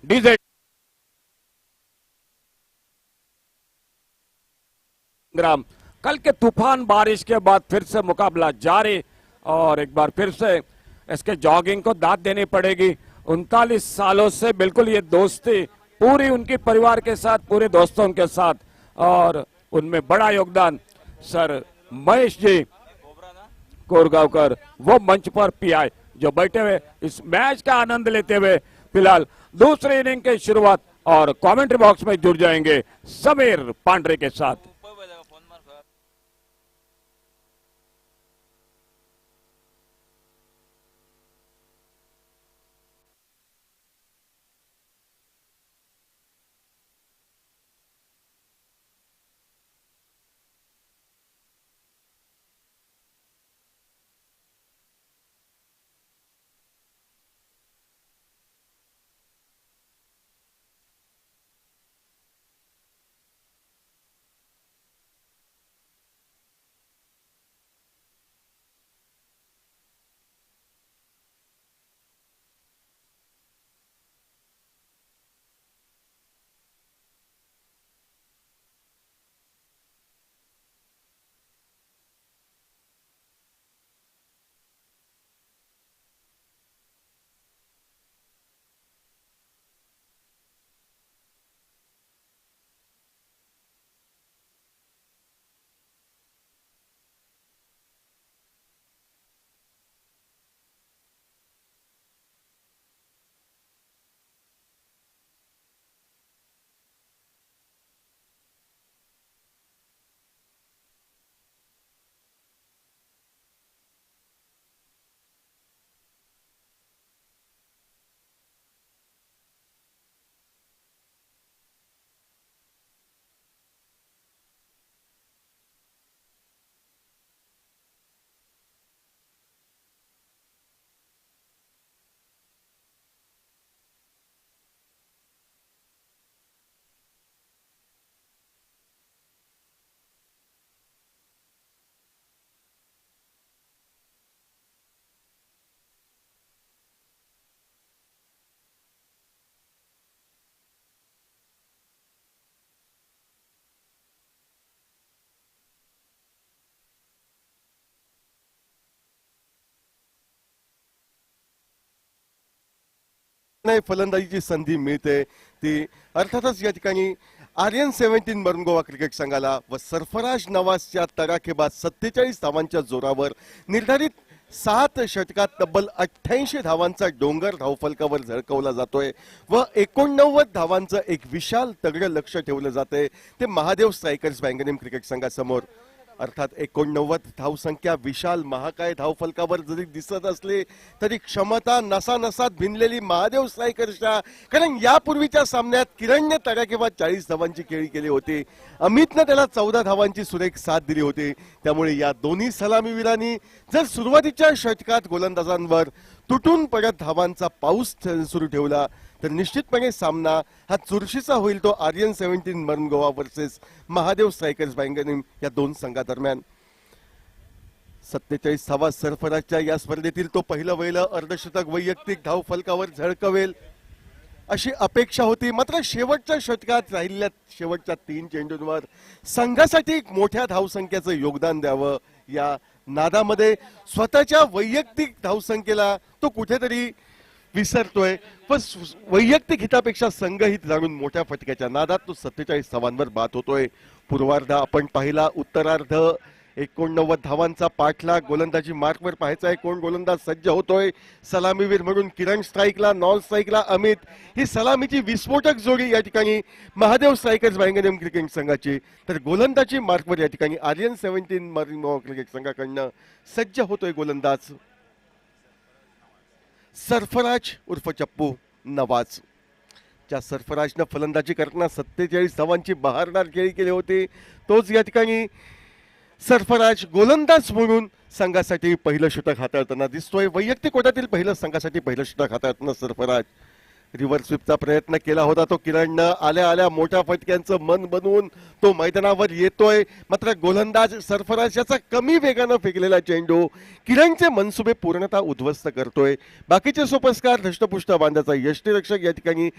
S2: डीजे ग्राम कल के तूफान बारिश के बाद फिर से मुकाबला जारी और एक बार फिर से इसके जॉगिंग को दाद देनी पड़ेगी। 39 सालों से बिल्कुल ये दोस्ती पूरी उनके परिवार के साथ, पूरे दोस्तों के साथ, और उनमें बड़ा योगदान सर महेश जी कोरगांवकर वो मंच पर पीआई जो बैठे हुए इस मैच का आनंद लेते हुए फिलहाल दूसरी इनिंग की शुरुआत और कमेंट्री बॉक्स में जुड़ जाएंगे समीर पांडरे के साथ।
S3: नाही फलंदाजीची संधी मिळते ती अर्थातच या ठिकाणी आर्यन 17 मरून गोवा क्रिकेट संघाला व सरफराज नवाजच्या तडाखेबाज 47 धावांच्या जोरावर निर्धारित 7 षटकात तब्बल 88 धावांचा डोंगर धावफलकावर झळकवला जातोय व 89 धावांचं एक विशाल तगडं लक्ष ठेवलं जातंय ते महादेव स्ट्रायकर्स बँगनेम क्रिकेट संघासमोर। अर्थात 89 धावसंख्या विशाल महाकाय धावफलकावर जरी दिसत असले तरी क्षमता नसानसात भिनलेली महादेव स्ट्रायकर्सच्या, कारण यापूर्वीच्या सामन्यात किरणने तडाखेबाज 40 धावांची खेळी केली होती, अमितने त्याला 14 धावांची सुरेख साथ दिली होती। त्यामुळे या दोन्ही सलामीवीरांनी जर सुरुवातीच्या षटकात गोलंदाजांवर तुटून पडत धावांचा पाऊस सुरू ठेवला तर निश्चितपणे सामना हा चुरशीचा होईल तो आर्यन 17 मरून गोवा वर्सेस महादेव स्ट्रायकर्स बँगनेम या दोन संघादरम्यान। 47 धावा सरफराजच्या या स्पर्धेतील तो पहिलं वहिलं अर्धशतक वैयक्तिक धाव फलकावर झळकवेल अशी अपेक्षा होती, मात्र शेवटच्या षटकात राहिलेल्या शेवटच्या 3 चेंडूंवर संघासाठी मोठ्या धावसंख्येचं योगदान द्यावं या नादामध्ये स्वतःच्या वैयक्तिक धावसंख्येला तो कुठेतरी विसरतोय। पण वैयक्तिक हितापेक्षा संघहित जाणून मोठ्या फटक्याच्या नादात तो 47 धावांवर बाद होतोय। पूर्वार्ध आपण पाहिला, उत्तरार्ध 89 धावांचा पाठलाग गोलंदाजी मार्कवर पाहायचा आहे, कोण गोलंदाज सज्ज होतोय। सलामीवीर म्हणून किरण स्ट्राईकला, नॉन स्ट्राईकला अमित, ही सलामीची विस्फोटक जोडी या ठिकाणी महादेव स्ट्रायकर्स बँगनेम क्रिकेट संघाची, तर गोलंदाजी मार्कवर या ठिकाणी आर्यन 17 मरून गोवा क्रिकेट संघाकडनं सज्ज होतोय गोलंदाज सरफराज उर्फ चप्पू नवाज। ज्या सरफराजनं फलंदाजी करताना 47 धावांची बहारदार खेळी केली होती, तोच या ठिकाणी सरफराज गोलंदाज म्हणून संघासाठी पहिलं षटक हाताळताना दिसतोय। वैयक्तिक कोट्यातील पहिलं संघासाठी पहिलं षटक हाताळताना सरफराज रिव्हर्स स्वीपचा प्रयत्न केला होता तो किरणनं, आल्या आल्या मोठ्या फटक्यांचं मन बनवून तो मैदानावर येतोय, मात्र गोलंदाज सरफराज याचा कमी वेगानं फेकलेला चेंडू किरणचे मनसुबे पूर्णतः उद्ध्वस्त करतोय। बाकीचे सोपस्कार धष्टपुष्ट बांधाचा यष्टीरक्षक या ठिकाणी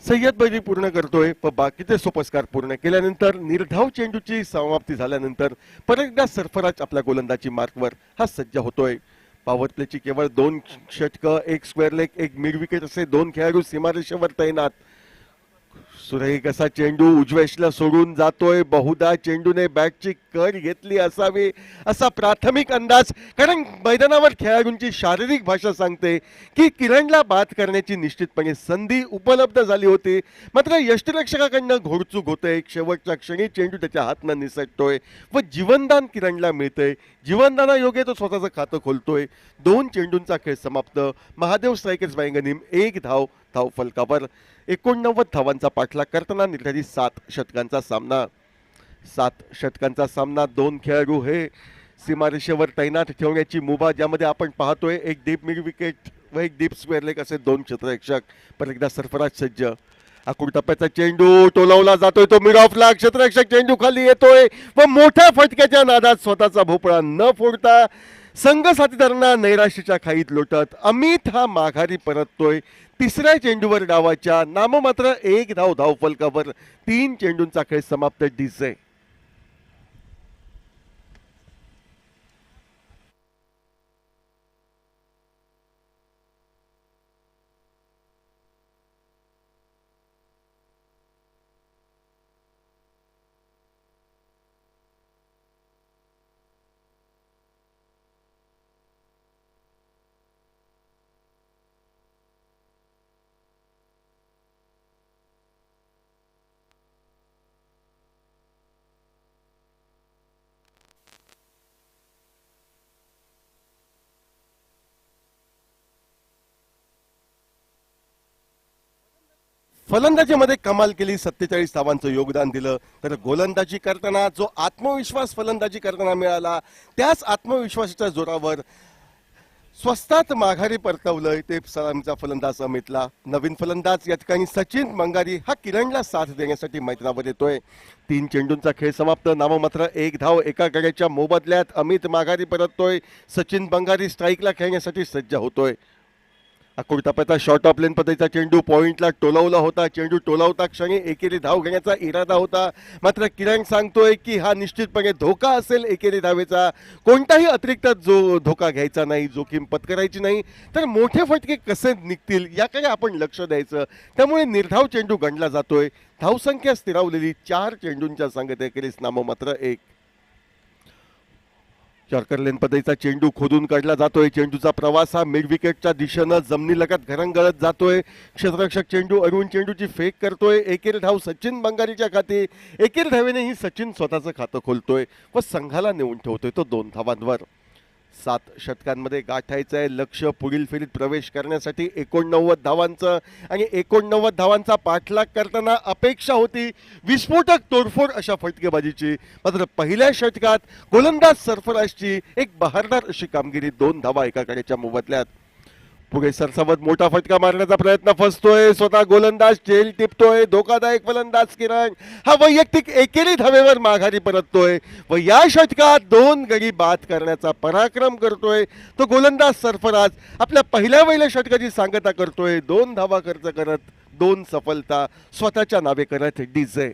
S3: सय्यद बैरी पूर्ण करतोय व बाकीचे सोपस्कार पूर्ण केल्यानंतर निर्धाव चेंडूची समाप्ती झाल्यानंतर परत एकदा सरफराज आपल्या गोलंदाजी मार्कवर हा सज्ज होतोय. पॉवर प्लेची केवळ 2 षटकं, 1 स्क्वेअर लेग, 1 मिड विकेट असे 2 खेळाडू सीमारेषेवर तैनात. सुरेख असा चेंडू उजवेशला सोडून जातोय. बहुधा चेंडूने बॅटची कर घेतली असावी असा प्राथमिक अंदाज, कारण मैदानावर खेळाडूंची शारीरिक भाषा सांगते की किरणला बाद करण्याची निश्चितपणे संधी उपलब्ध झाली होती. मात्र यष्टिरक्षकाकडनं घोडचूक होते. शेवटच्या क्षणी चेंडू त्याच्या हातनं निसटतोय व जीवनदान किरणला मिळतंय. जीवनदानायोगे तो स्वतःचं खातं खोलतोय. 2 चेंडूंचा खेळ समाप्त. महादेव स्ट्रायकर्स बायंगनीम 1 धाव फलकावर. 89 धावांचा पाठलाग करताना निर्धारित 7 षटकांचा सामना. 7 षटकांचा सामना. 2 खेळाडू हे सीमारेषेवर तैनात ठेवण्याची मुभा, ज्यामध्ये आपण पाहतोय एक डीप मिड विकेट व एक डीप स्क्वेअर लेग असे 2 क्षेत्ररक्षक. परत एकदा सरफराज सज्ज. आखूड टप्प्याचा चेंडू टोलावला जातोय. तो मिड ऑफला क्षेत्ररक्षक चेंडू खाली येतोय व मोठ्या फटक्याच्या नादात स्वतःचा भोपळा न फोडता संघ साथीदारांना नैराश्याच्या खाईत लोटत अमित हा माघारी परततोय. तिसऱ्या चेंडूवर डावाच्या नाममात्र 1 धाव फलकावर. 3 चेंडूंचा खेळ समाप्त. डीजे फलंदाजीमध्ये कमाल केली. 47 धावांचं योगदान दिलं. तर गोलंदाजी करताना जो आत्मविश्वास फलंदाजी करताना मिळाला, त्याच आत्मविश्वासाच्या जोरावर स्वस्तात माघारी परतवलंय ते सलामीचा फलंदाज अमितला. नवीन फलंदाज या ठिकाणी सचिन बंगारी हा किरणला साथ देण्यासाठी मैदानावर येतोय. 3 चेंडूंचा खेळ समाप्त. नाममात्र 1 धाव एका गड्याच्या मोबदल्यात अमित माघारी परततोय. सचिन बंगारी स्ट्राईकला खेळण्यासाठी सज्ज होतोय. आखूड टप्प्याचा शॉर्ट ऑफ लेन पद्धतीचा चेंडू पॉइंटला टोलावला होता. चेंडू टोलावता क्षणी एकेरी धाव घेण्याचा इरादा होता. मात्र किरण सांगतोय की हा निश्चितपणे धोका असेल. एकेरी धावेचा कोणताही अतिरिक्त जो धोका घ्यायचा नाही, जोखीम पत्करायची नाही. तर मोठे फटके कसे निघतील याकडे आपण लक्ष द्यायचं. त्यामुळे निर्धाव चेंडू गणला जातोय. धावसंख्या स्थिरावलेली 4 चेंडूंच्या संगत एकेरीस नाममात्र 1. यॉर्कर लेन पद्धतीचा चेंडू खोदून काढला जातोय. चेंडूचा प्रवास हा मिड विकेटच्या दिशेनं जमिनीलगत घरंगळत जातोय. क्षेत्ररक्षक चेंडू अडवून चेंडूची फेक करतोय. एकेरी धाव सचिन बंगारीच्या खाती. एकेरी धावेने ही सचिन स्वतःचं खातं खोलतोय व संघाला नेऊन ठेवतोय तो 2 धावांवर. 7 षटकांमध्ये गाठायचंय लक्ष्य. पुढील फेरीत प्रवेश करण्यासाठी 89 धावांचं आणि 89 धावांचा पाठलाग करताना अपेक्षा होती विस्फोटक तोडफोड अशा फटकेबाजीची. मात्र पहिल्या षटकात गोलंदाज सरफराजची एक बहारदार अशी कामगिरी. 2 धावा एका गड्याच्या मोबदल्यात. पुढे सरसावत मोठा फटका मारण्याचा प्रयत्न फसतोय. स्वतः गोलंदाज चेल टिपतोय. धोकादायक फलंदाज किरण हा वैयक्तिक एकेरी धावेवर माघारी परततोय व या षटकात 2 गडी बाद करण्याचा पराक्रम करतोय. तो गोलंदाज सरफराज आपल्या पहिल्या षटकाची सांगता करतोय. 2 धावा खर्च करत 2 सफलता स्वतःच्या नावे करत. डीजे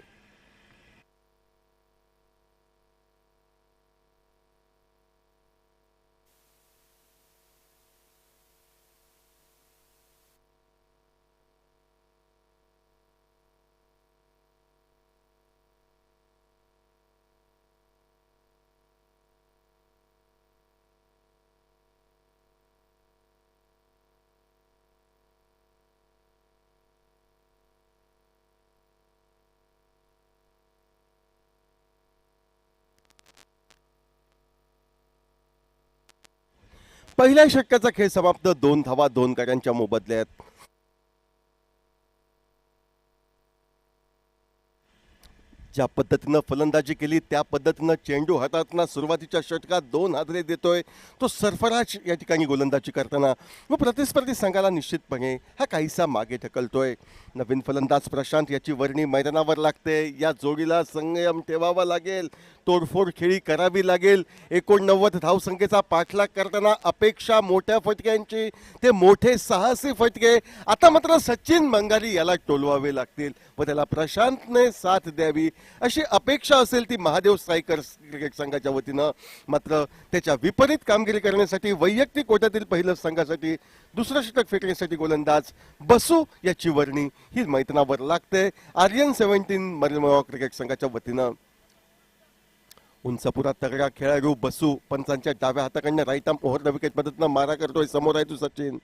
S3: पहिल्या षटकाचा खेळ समाप्त. 2 धावा 2 गड्यांच्या मोबदल्यात. ज्या पद्धतीनं फलंदाजी केली त्या पद्धतीनं चेंडू हातातना सुरुवातीच्या षटकात 2 हादरे देतोय तो सरफराज या ठिकाणी गोलंदाजी करताना व प्रतिस्पर्धी संघाला निश्चितपणे हा काहीसा मागे ढकलतोय. नवीन फलंदाज प्रशांत याची वर्णी मैदानावर लागते. या जोडीला संयम ठेवावा लागेल, तोडफोड खेळी करावी लागेल. 89 धावसंख्येचा पाठलाग करताना अपेक्षा मोठ्या फटक्यांची, ते मोठे साहसी फटके आता मात्र सचिन बंगारी याला टोलवावे लागतील व त्याला प्रशांतने साथ द्यावी अशी अपेक्षा असेल ती महादेव स्ट्रायकर्स क्रिकेट संघाच्या वतीनं. मात्र त्याच्या विपरीत कामगिरी करण्यासाठी वैयक्तिक कोट्यातील पहिलं संघासाठी दुसरं षटक फेकण्यासाठी गोलंदाज बसू याची वर्णी ही मैदानावर लागते आर्यन 17 मर्मगाव क्रिकेट संघाच्या वतीनं. उंचपुरा तगडा खेळाडू बसू पंचांच्या डाव्या हाताकडनं right arm over the wicket पद्धतीनं मारा करतोय. समोर आहे तू सचिन.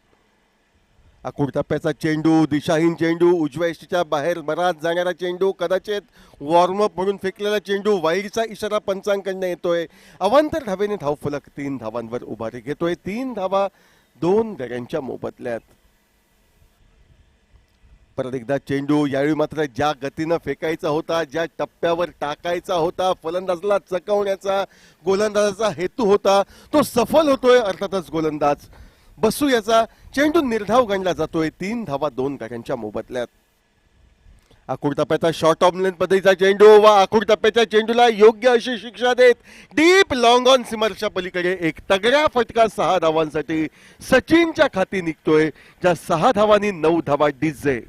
S3: आकुड टप्प्याचा चेंडू, दिशाहीन चेंडू, उजव्या यष्टीच्या बाहेर बराच जाणारा चेंडू, कदाचित वॉर्मअप म्हणून फेकलेला चेंडू, वाईडचा इशारा पंचांकडनं येतोय. अवांतर धावेने धावफलक 3 धावांवर उभारी घेतोय. 3 धावा 2 गड्यांच्या मोबदल्यात. परत एकदा चेंडू, यावेळी मात्र ज्या गतीनं फेकायचा होता, ज्या टप्प्यावर टाकायचा होता, फलंदाजाला चकवण्याचा गोलंदाजाचा हेतू होता तो सफल होतोय. अर्थातच गोलंदाज बसू याचा चेंडू निर्धाव गणला जातोय. 3 धावा 2 गड्यांच्या मोबदल्यात. आकुड टप्प्याचा शॉर्ट ऑफ लेंथ पद्धतीचा चेंडू व आकुड टप्प्याच्या चेंडूला योग्य अशी शिक्षा देत डीप लॉंग ऑन सीमरच्या पलीकडे एक तगड्या फटका 6 धावांसाठी सचिनच्या खाती निघतोय. ज्या 6 धावांनी 9 धावा डीजे.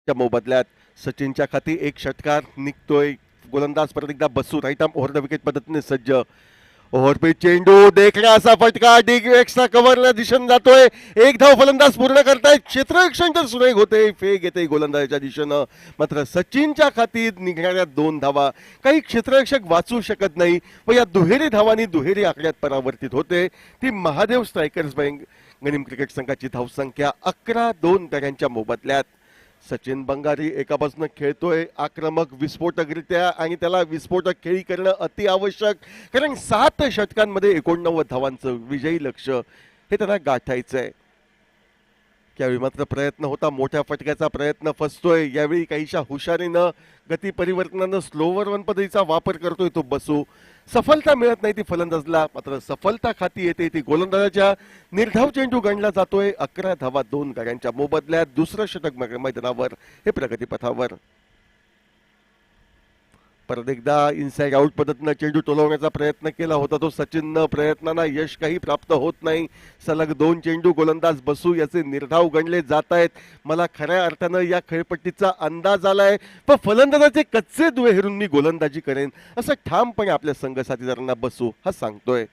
S3: मोबदल्यात सचिनच्या खाती एक षटकार निघतोय. गोलंदाज परत एकदा Basu right arm over the wicket पद्धतीने सज्ज. ओव्हरपीच चेंडू, देखण्या असा फटका डिग एक्स्ट्रा कव्हरला दिशेने जातोय. एक धाव फलंदाज पूर्ण करतायत. क्षेत्ररक्षण तर सुरेख होते, फेक येते गोलंदाजाच्या दिशेनं. मात्र सचिनच्या खाती निघणाऱ्या 2 धावा काही क्षेत्ररक्षक वाचू शकत नाही व या दुहेरी धावांनी दुहेरी आकड्यात परावर्तित होते. ती महादेव स्ट्रायकर्स बँक गनिम क्रिकेट संघाची धावसंख्या 11-2 गड्यांच्या मोबदल्यात. सचिन बंगारी एका बाजूने खेळतोय आक्रमक विस्फोटकरित्या आणि त्याला विस्फोटक खेळी करणं अति आवश्यक, कारण 7 षटकांमध्ये 89 धावांचं विजयी लक्ष हे त्यांना गाठायचंय. यावेळी मात्र प्रयत्न होता, मोठ्या फटक्याचा प्रयत्न फसतोय. यावेळी काहीशा हुशारीनं गती परिवर्तनानं स्लोवर वन पद्धतीचा वापर करतोय तो बसू. सफलता मिळत नाही ती फलंदाजला, मात्र सफलता खाती येते ती गोलंदाजाच्या. निर्धाव चेंडू गणला जातोय. 11 धावा 2 गड्यांच्या मोबदल्यात. दुसरं षटक मैदानावर हे प्रगतीपथावर. परत एकदा इनसाइड आउट पद्धतीनं चेंडू टोलवण्याचा प्रयत्न केला होता तो सचिननं. प्रयत्नांना यश काही प्राप्त होत नाही. सलग 2 चेंडू गोलंदाज बसू याचे निर्धाव गणले जात आहेत. मला खऱ्या अर्थानं या खेळपट्टीचा अंदाज आलाय, पण फलंदाजाचे कच्चे दुवे हेरून मी गोलंदाजी करेन असं ठामपणे आपल्या संघ साथीदारांना बसू हा सांगतोय.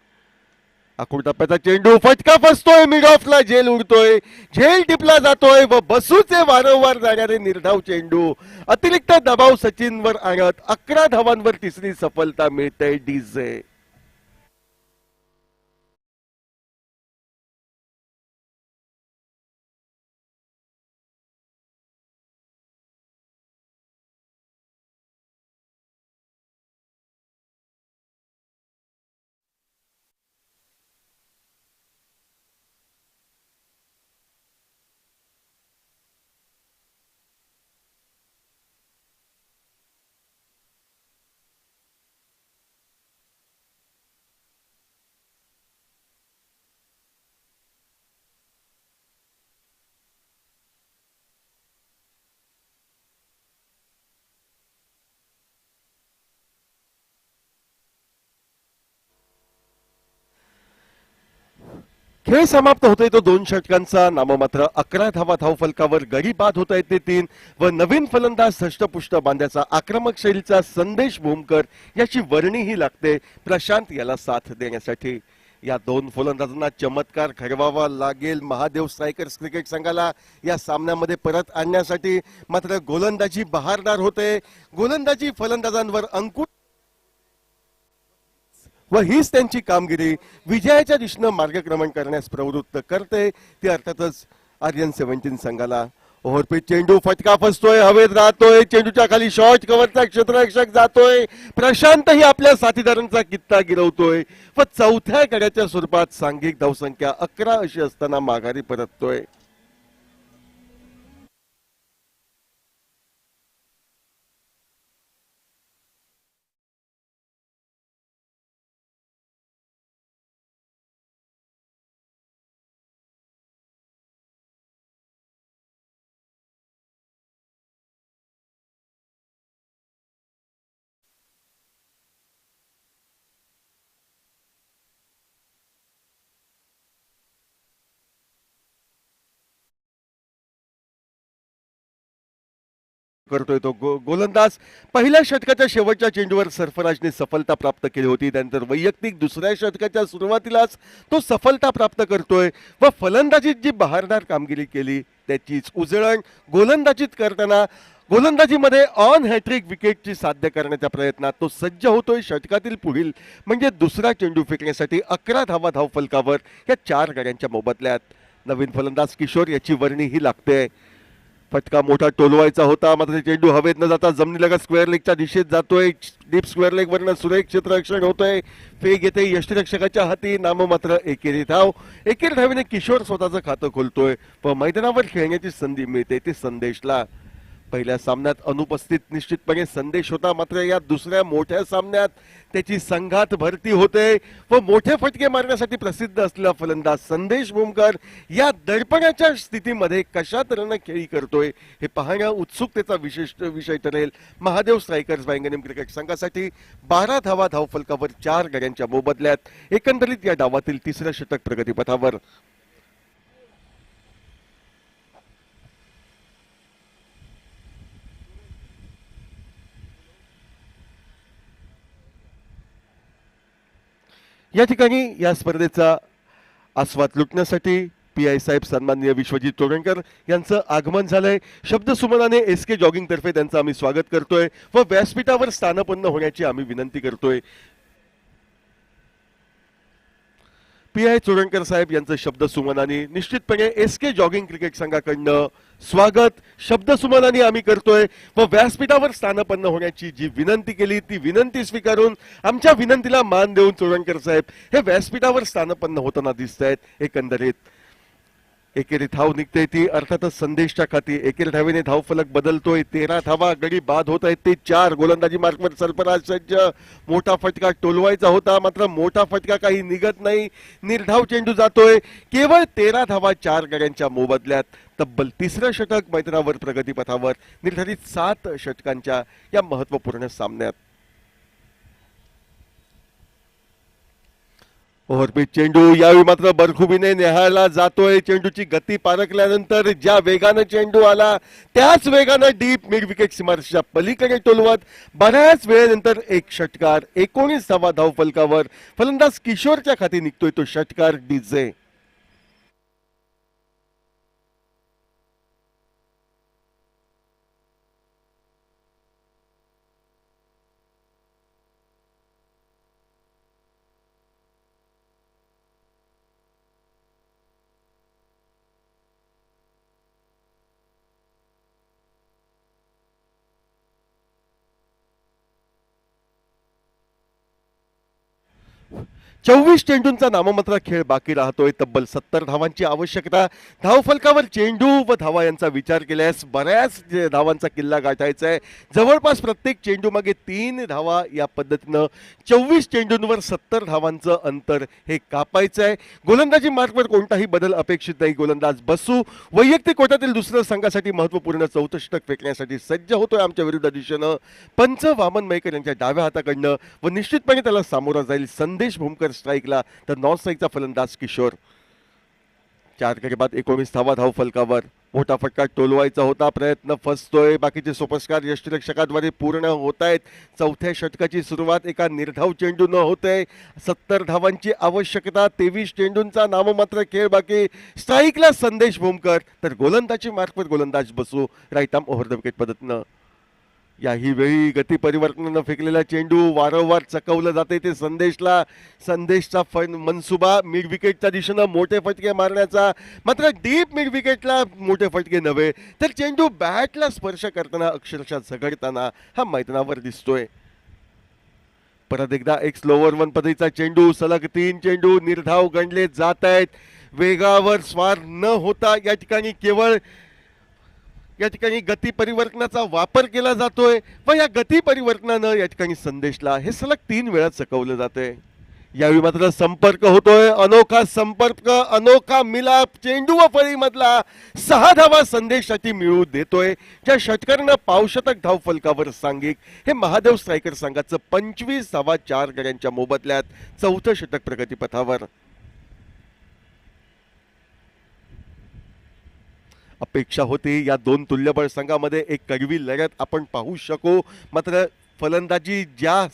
S3: आकुड टप्प्याचा चेंडू, फटका फसतोय, मिड ऑफला झेल उडतोय, झेल टिपला जातोय व बसूचे वारंवार जाणारे निर्धाव चेंडू अतिरिक्त दबाव सचिनवर आणत 11 धावांवर तिसरी सफलता मिळते डीजे. खेळ समाप्त होतोय तो 2 षटकांचा. नाममात्र 11 धावा धावफलकावर गडी बाद होत आहेत ते 3 व नवीन फलंदाज धष्टपुष्ट बांध्याचा आक्रमक शैलीचा संदेश भूमकर याची वर्णीही लागते प्रशांत याला साथ देण्यासाठी. या 2 फलंदाजांना चमत्कार घडवावा लागेल महादेव स्ट्रायकर्स क्रिकेट संघाला या सामन्यामध्ये परत आणण्यासाठी. मात्र गोलंदाजी बहारदार होते. गोलंदाजी फलंदाजांवर अंकुश व हीच त्यांची कामगिरी विजयाच्या दिशेनं मार्गक्रमण करण्यास प्रवृत्त करते. ती अर्थातच आर्यन 17 संघाला. ओव्हरपिच चेंडू फटका फसतोय, हवेत राहतोय, चेंडूच्या खाली शॉर्ट कव्हरचा क्षेत्ररक्षक जातोय. प्रशांतही आपल्या साथीदारांचा कित्ता गिरवतोय व चौथ्या गड्याच्या स्वरूपात सांघिक धावसंख्या 11 अशी असताना माघारी परततोय. करतोय तो गोलंदाज. पहिल्या षटकाच्या शेवटच्या चेंडूवर सरफराजने सफलता प्राप्त केली होती. त्यानंतर वैयक्तिक दुसऱ्या षटकाच्या सुरुवातीलाच तो सफलता प्राप्त करतोय व फलंदाजीत जी बहारदार कामगिरी केली त्याचीच उजळण गोलंदाजीत करताना गोलंदाजीमध्ये ऑन हॅट्रिक विकेटची साध्य करण्याच्या प्रयत्नात तो सज्ज होतोय. षटकातील पुढील म्हणजे दुसरा चेंडू फेकण्यासाठी 11 धावा धावफलकावर या 4 गड्यांच्या मोबदल्यात. नवीन फलंदाज किशोर याची वर्णी ही लागते. फटका मोठा टोलवायचा होता, मात्र चेंडू हवेत न जाता जमिनीलगत स्क्वेअर लेगच्या दिशेत जातोय. डीप स्क्वेअर लेग वरनं सुरेख क्षेत्ररक्षण होतोय. फेक येते यष्टिरक्षकाच्या हाती. नाममात्र एकेरी धाव. एकेरी धावेने किशोर स्वतःचं खातं खोलतोय व मैदानावर खेळण्याची संधी मिळते ते संदेशला. पहिल्या सामन्यात अनुपस्थित निश्चितपणे संदेश होता, मात्र या दुसऱ्या मोठ्या सामन्यात त्याची संघात भरती होते व मोठे फटके मारण्यासाठी प्रसिद्ध असलेला फलंदाज संदेश भूमकर या दडपणाच्या स्थितीमध्ये कशा तऱ्हेनं खेळी करतोय हे पाहणं उत्सुकतेचा विषय ठरेल. महादेव स्ट्रायकर्स वांगणी क्रिकेट संघासाठी 12 धावा धावफलकावर 4 गड्यांच्या मोबदल्यात. एकंदरीत या डावातील तिसरं षटक प्रगतीपथावर. या ठिकाणी या स्पर्धेचा आस्वाद लुटण्यासाठी PI साहेब सन्माननीय विश्वजित तोरणकर यांचं आगमन झालंय. शब्दसुमनाने SK जॉगिंग तर्फे त्यांचं आम्ही स्वागत करतोय व व्यासपीठावर स्थानपन्न होण्याची आम्ही विनंती करतोय. PI चोरणकर साहेब यांचं शब्दसुमनाने निश्चितपणे SK जॉगिंग क्रिकेट संघाकडनं स्वागत शब्दसुमनाने आम्ही करतोय व व्यासपीठावर स्थानपन्न होण्याची जी विनंती केली ती विनंती स्वीकारून आमच्या विनंतीला मान देऊन चोरणकर साहेब हे व्यासपीठावर स्थानपन्न होताना दिसत आहेत. एकंदरीत एकेरी धाव निघते ती अर्थातच संदेशच्या खाती. एकेरी धावेने धावफलक बदलतोय. 13 धावा गडी बाद होत आहेत ते 4. गोलंदाजी मार्कवर सरफराज सज्ज. मोठा फटका टोलवायचा होता, मात्र मोठा फटका काही निघत नाही. निर्धाव चेंडू जातोय. केवळ 13 धावा 4 गड्यांच्या मोबदल्यात. तब्बल तिसरं षटक मैदानावर प्रगतीपथावर निर्धारित 7 षटकांच्या या महत्वपूर्ण सामन्यात. ओव्हरपिच चेंडू यावेळी मात्र बरखुबीने न्याहाळला जातोय. चेंडूची गती पारखल्यानंतर ज्या वेगानं चेंडू आला त्याच वेगानं डीप मिड विकेट सीमारेषेच्या पलीकडे टोलवत बऱ्याच वेळेनंतर एक षटकार 19 धावा धावफलकावर फलंदाज किशोरच्या खाती निघतोय तो षटकार डीजे. चोवीस चेंडूंचा नाममात्र खेळ बाकी राहतोय. तब्बल 70 धावांची आवश्यकता. धावफलकावर चेंडू व धावा यांचा विचार केल्यास बऱ्याच धावांचा किल्ला गाठायचा आहे. जवळपास प्रत्येक चेंडू मागे 3 धावा या पद्धतीनं 24 चेंडूंवर 70 धावांचं अंतर हे कापायचं आहे. गोलंदाजी मार्कवर कोणताही बदल अपेक्षित नाही. गोलंदाज बसू वैयक्तिक कोट्यातील दुसऱ्या संघासाठी महत्वपूर्ण 4थं षटक फेकण्यासाठी सज्ज होतोय आमच्या विरुद्ध दिशेनं. पंच वामन मयकर यांच्या डाव्या हाताकडनं व निश्चितपणे त्याला सामोरा जाईल संदेश भूमकर स्ट्राईकला, तर नॉन स्ट्राईकचा फलंदाज किशोर. 4 गडी बाद 19 धावा धावफलकावर. मोठा फटका टोलवायचा होता, प्रयत्न फसतोय. बाकीचे सोपस्कार यष्टिरक्षकाद्वारे पूर्ण होत आहेत. 4थ्या षटकाची सुरुवात एका निर्धाव चेंडू न होते. 70 धावांची आवश्यकता. 23 चेंडूंचा नाममात्र खेळ बाकी. स्ट्राईकला संदेश भूमकर, तर गोलंदाजी मार्कवर गोलंदाज Basu right arm over the wicket पद्धतीनं. याही वेळी गती परिवर्तनानं फेकलेला चेंडू वारंवार चकवलं जाते ते संदेशचा मनसुबा मिड विकेटच्या दिशेनं मोठे फटके मारण्याचा, मात्र डीप मिड विकेटला मोठे फटके नव्हे तर चेंडू बॅटला स्पर्श करताना अक्षरशः झगडताना हा मैदानावर दिसतोय. परत एकदा एक स्लोवर वन पद्धतीचा चेंडू, सलग 3 चेंडू निर्धाव गणले जात आहेत. वेगावर स्वार न होता या ठिकाणी गती परिवर्तनाचा वापर केला जातोय व या गती परिवर्तनानं या ठिकाणी संदेशला हे सलग 3 वेळा चकवलं जाते. यावेळी मात्र संपर्क होतोय, अनोखा संपर्क, अनोखा मिलाप, चेंडू व फळीमधला 6 धावा संदेशसाठी मिळवू देतोय. ज्या षटकारानं पावशतक धाव फलकावर सांघिक हे महादेव स्ट्रायकर संघाचं 25 धावा 4 गड्यांच्या मोबदल्यात 4थं षटक प्रगतीपथावर. अपेक्षा होती या दोन तुल्यबळ संघामध्ये एक कडवी लढत आपण पाहू शकू, मात्र फलंदाजी ज्या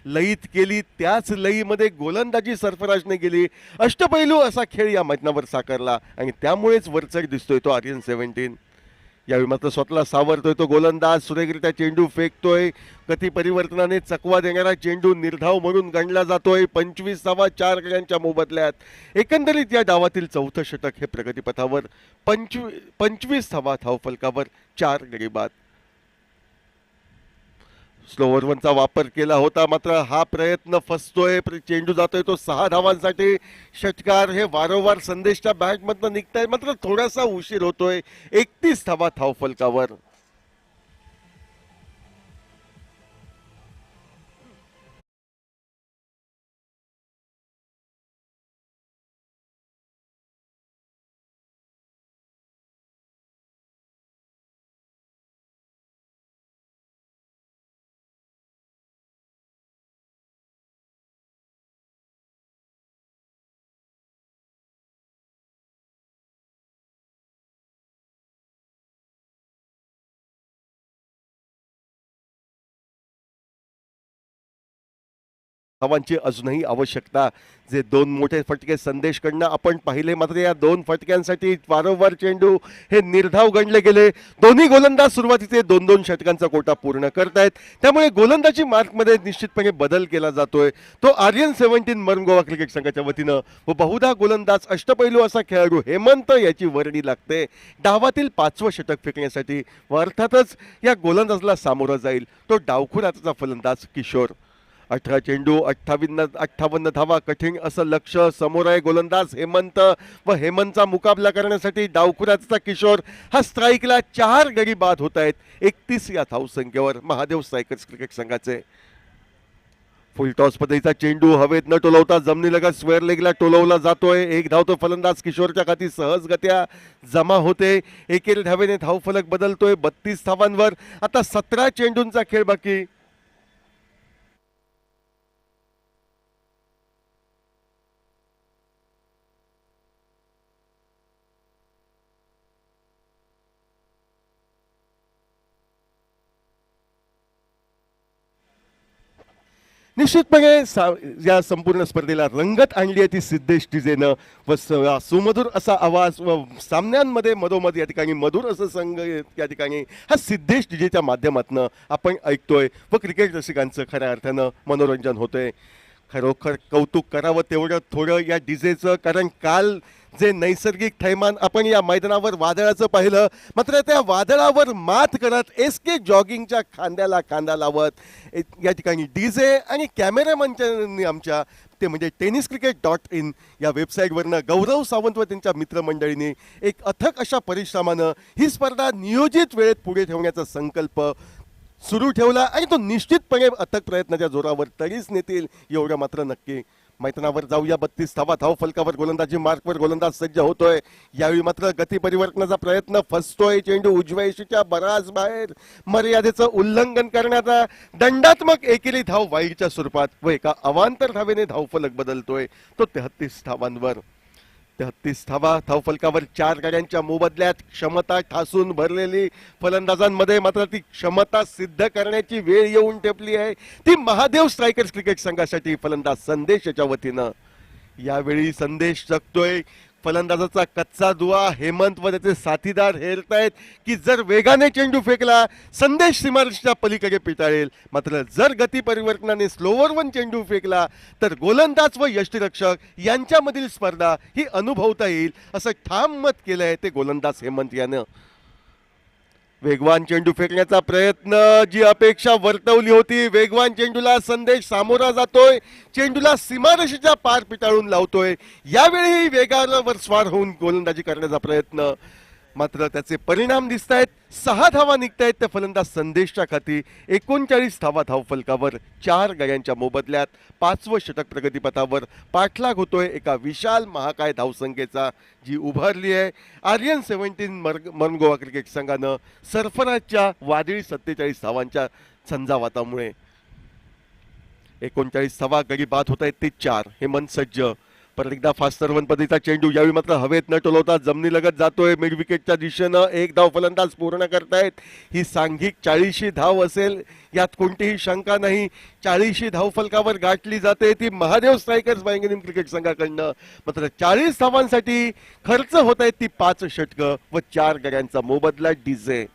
S3: लयीत केली त्याच लयीमध्ये गोलंदाजी सरफराजने गेली. अष्टपैलू असा खेळ या मैदानावर साकारला आणि त्यामुळेच वरचढ दिसतोय तो आर्यन 17. यावेळी मात्र स्वतःला सावरतोय तो गोलंदाज, सुरेखरित्या चेंडू फेकतोय. गती परिवर्तनाने चकवा देणारा चेंडू निर्धाव म्हणून गणला जातोय 25 धावा 4 गड्यांच्या मोबदल्यात. एकंदरीत या डावातील 4थं षटक हे प्रगतीपथावर 25 धावा धावफलकावर 4 गडी बाद. स्लोवर वनचा वापर केला होता, मात्र हा प्रयत्न फसतोय. चेंडू जातोय तो 6 धावांसाठी. षटकार हे वारंवार संदेशच्या बॅटमधनं निघताय, मात्र थोडासा उशीर होतोय. 31 धावा धावफलकावर. धावांची अजूनही आवश्यकता. जे 2 मोठे फटके संदेशकडनं आपण पाहिले, मात्र या 2 फटक्यांसाठी वारंवार चेंडू हे निर्धाव गणले गेले. दोन्ही गोलंदाज सुरुवातीचे 2-2 षटकांचा कोटा पूर्ण करतायत, त्यामुळे गोलंदाजी मार्कमध्ये निश्चितपणे बदल केला जातोय. तो आर्यन 17 मरण गोवा क्रिकेट संघाच्या वतीनं व बहुधा गोलंदाज अष्टपैलू असा खेळाडू हेमंत याची वर्णी लागते डावातील 5वं षटक फेकण्यासाठी. व अर्थातच या गोलंदाजला सामोरा जाईल तो डावखुराचा फलंदाज किशोर. 18 चेंडू 58 धावा, कठीण असं लक्ष समोर आहे. गोलंदाज हेमंत व हेमंतचा मुकाबला करण्यासाठी डावखुराचा किशोर. हा स्ट्राईकला 4 गडी बाद होत आहेत 31 या धावसंख्येवर महादेव स्ट्रायकर्स क्रिकेट संघाचे. फुल टॉस पद्धतीचा चेंडू हवेत न टोलवता जमिनीलगत स्क्वेअर लेगला टोलवला जातोय. एक धाव तो फलंदाज किशोरच्या खाती सहजगत्या जमा होते. एकेरी धावेने धावफलक बदलतोय 32 धावांवर. आता 17 चेंडूंचा खेळ बाकी. निश्चितपणे या संपूर्ण स्पर्धेला रंगत आणली आहे ती सिद्धेश डीजेनं व सुमधुर असा आवाज व सामन्यांमध्ये मधोमध या ठिकाणी मधुर असं संघ या ठिकाणी हा सिद्धेश डीजेच्या माध्यमातून आपण ऐकतोय व क्रिकेट रसिकांचं खऱ्या अर्थानं मनोरंजन होतंय. खरोखर कौतुक करावं तेवढं थोडं या डीजेचं, कारण काल जे नैसर्गिक थैमान आपण या मैदानावर वादळाचं पाहिलं, मात्र त्या वादळावर मात करत SK जॉगिंगच्या खांद्याला खांदा लावत या ठिकाणी डीजे आणि कॅमेरामनच्या आमच्या ते म्हणजे tenniscricket.in या वेबसाईटवरनं गौरव सावंत व त्यांच्या मित्रमंडळींनी एक अथक अशा परिश्रमानं ही स्पर्धा नियोजित वेळेत पुढे ठेवण्याचा संकल्प सुरू ठेवला आणि तो निश्चितपणे अथक प्रयत्नाच्या जोरावर तरीच नेतील एवढं मात्र नक्की. मैदानावर जाऊया. 32 धावा धावफलकावर गोलंदाजी मार्कवर गोलंदाज सज्ज होतोय. यावेळी मात्र गती परिवर्तनाचा प्रयत्न फसतोय. चेंडू उजव्या यशीच्या बराच बाहेर, मर्यादेचं उल्लंघन करण्याचा दंडात्मक एकेरी धाव वाईडच्या स्वरूपात व एका अवांतर धावेने धावफलक बदलतोय तो 33 धावांवर. 33 धावा धावफलकावर 4 गाड्यांच्या मोबदल्यात. क्षमता ठासून भरलेली फलंदाजांमध्ये मात्र ती क्षमता सिद्ध करण्याची वेळ येऊन ठेपली आहे ती महादेव स्ट्रायकर्स क्रिकेट संघासाठी फलंदाज संदेश याच्या वतीनं. यावेळी संदेश जगतोय फलंदाजाचा कच्चा दुवा हेमंत व त्याचे साथीदार हेरतायत की जर वेगाने चेंडू फेकला संदेश सीमारेषेच्या पलीकडे पिटाळेल, मात्र जर गती परिवर्तनाने स्लोवर वन चेंडू फेकला तर गोलंदाज व यष्टिरक्षक यांच्यामधील स्पर्धा ही अनुभवता येईल असं ठाम मत केलंय ते गोलंदाज हेमंत यानं. वेगवान चेंडू फेकण्याचा प्रयत्न, जी अपेक्षा वर्तवली होती, वेगवान चेंडूला संदेश सामोरा जातोय, चेंडूला सीमारेषेच्या पार पिटाळून लावतोय. यावेळी वेगावर स्वार होऊन गोलंदाजी करण्याचा प्रयत्न, मात्र त्याचे परिणाम दिसत आहेत. 6 धावा निघतायत त्या फलंदाज संदेशच्या खाती. 39 धावा धावफलकावर 4 गड्यांच्या मोबदल्यात 5वं षटक प्रगतीपथावर पाठलाग होतोय एका विशाल महाकाय धावसंख्येचा जी उभारली आहे. आर्यन 17 मर्मगोवा क्रिकेट संघानं सरफराजच्या वादळी 47 धावांच्या झंझावातामुळे 39 धावा गडी बाद होत आहेत ते 4. हेमंत सज्ज, परत एकदा फास्ट सर्वन पद्धतीचा चेंडू, यावेळी मात्र हवेत न टोलवता जमिनीलगत जातोय मिड विकेटच्या दिशेनं. 1 धाव फलंदाज पूर्ण करतायत. ही सांघिक 40शी धाव असेल यात कोणतीही शंका नाही. 40शी धाव फलकावर गाठली जाते ती महादेव स्ट्रायकर्स बायंगनिम क्रिकेट संघाकडनं. मात्र 40 धावांसाठी खर्च होत आहेत ती 5 षटकं व 4 गड्यांचा मोबदला डीजे.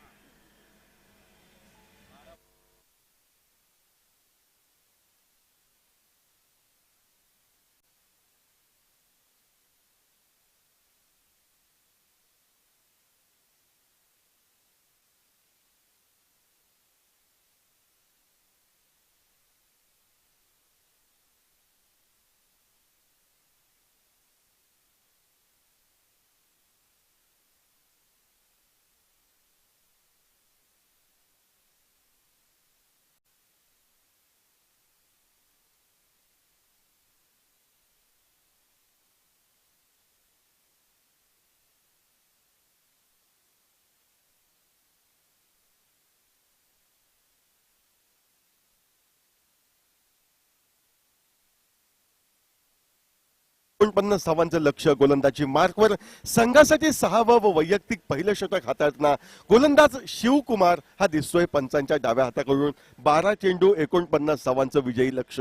S3: धावांचं लक्ष गोलंदाजी मार्कवर. संघासाठी 6वं व वैयक्तिक पहिलं षटक हाताळताना गोलंदाज शिवकुमार हा दिसतोय पंचांच्या डाव्या हाताकडून. 12 चेंडू 49 धावांचं विजयी लक्ष.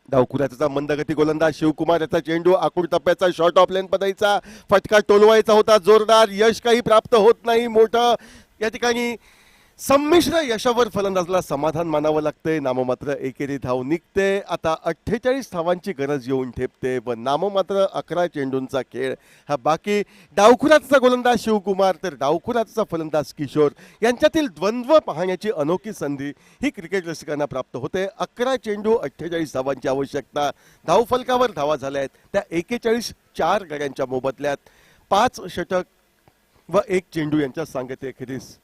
S3: डावखुऱ्याचा मंदगती गोलंदाज शिवकुमार, याचा चेंडू आखूड टप्प्याचा शॉर्ट ऑफ लेन पदायचा फटका टोलवायचा होता जोरदार, यश काही प्राप्त होत नाही मोठं. या ठिकाणी संमिश्र यशावर फलंदाजाला समाधान मानावं लागतंय. नाममात्र एकेरी धाव निघते. आता 48 धावांची गरज येऊन ठेपते व नाममात्र 11 चेंडूंचा खेळ हा बाकी. डावखुराचा गोलंदाज शिवकुमार तर डावखुराचा फलंदाज किशोर यांच्यातील द्वंद्व पाहण्याची अनोखी संधी ही क्रिकेट रसिकांना प्राप्त होते. 11 चेंडू 48 धावांची आवश्यकता. धावफलकावर धावा झाल्या आहेत त्या 41, 4 गड्यांच्या मोबदल्यात 5 षटक व 1 चेंडू यांच्या सांगते अखेरीस.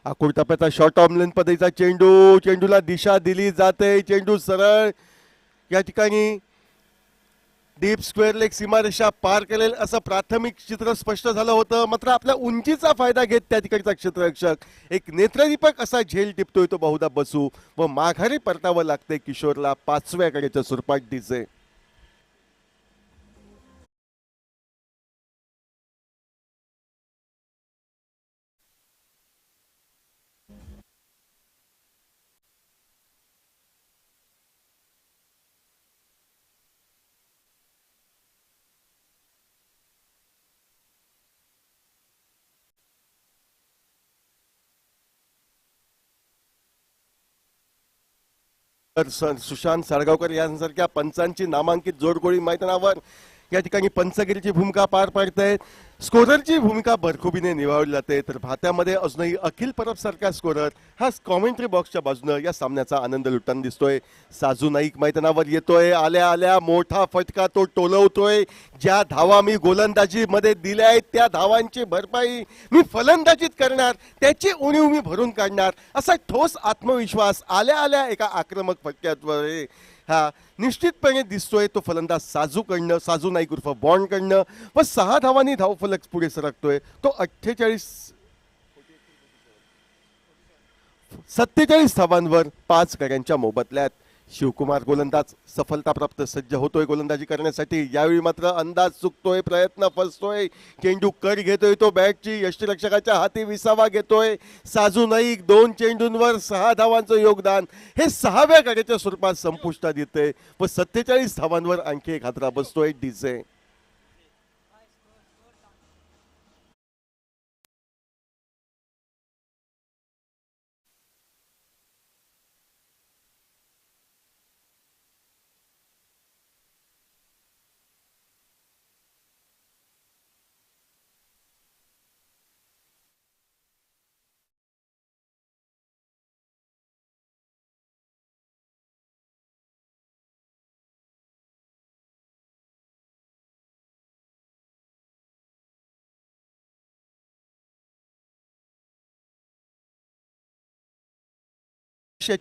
S3: आखूड टप्प्याचा शॉर्ट ऑफ लेन पद्धतीचा चेंडू, चेंडूला दिशा दिली जाते, चेंडू सरळ या ठिकाणी डीप स्क्वेअर लेग सीमारेषा पार करेल असं प्राथमिक चित्र स्पष्ट झालं होतं. मात्र आपल्या उंचीचा फायदा घेत त्या ठिकाणचा क्षेत्ररक्षक एक नेत्रदीपक असा झेल टिपतोय तो बहुधा बसू व माघारी परतावं लागते किशोरला 5व्या गड्याच्या सुरपाट डीजे. सुशांत साळगावकर यांसारख्या पंचांची नामांकित जोडगोळी मैदानावर या ठिकाणी पंचगिरीची भूमिका पार पाडते. स्कोररची भूमिका बरखुबीने निभावली जाते. तर भात्यामध्ये अजूनही अखिल परब सारखा स्कोरर हा कॉमेंट्री बॉक्सच्या बाजूनं या सामन्याचा आनंद लुटताना दिसतोय. साजू नाईक मैदानावर येतोय. आल्या आल्या मोठा फटका तो टोलवतोय. ज्या धावा मी गोलंदाजी मध्ये दिल्या आहेत त्या धावांची भरपाई मी फलंदाजीत करणार, त्याची उणीव मी भरून काढणार असा ठोस आत्मविश्वास आल्या आल्या एका आक्रमक फटक्याद्वारे हा निश्चितपणे दिसतोय तो फलंदाज साजूकडनं, साजू नाईक उर्फ बॉन्डकडनं. व 6 धावांनी धावफलक पुढे सरकतोय तो 47 धावांवर 5 गड्यांच्या मोबदल्यात. शिवकुमार गोलंदाज सफलताप्राप्त सज्ज होतोय गोलंदाजी करण्यासाठी. यावेळी मात्र अंदाज चुकतोय, प्रयत्न फसतोय, चेंडू कट घेतोय तो बॅटची, यष्टिरक्षकाच्या हाती विसावा घेतोय. साजू नाईक 2 चेंडूंवर 6 धावांचं योगदान हे 6व्या गड्याच्या स्वरूपात संपुष्टात येते व 47 धावांवर आणखी एक हादरा बसतोय डीजे.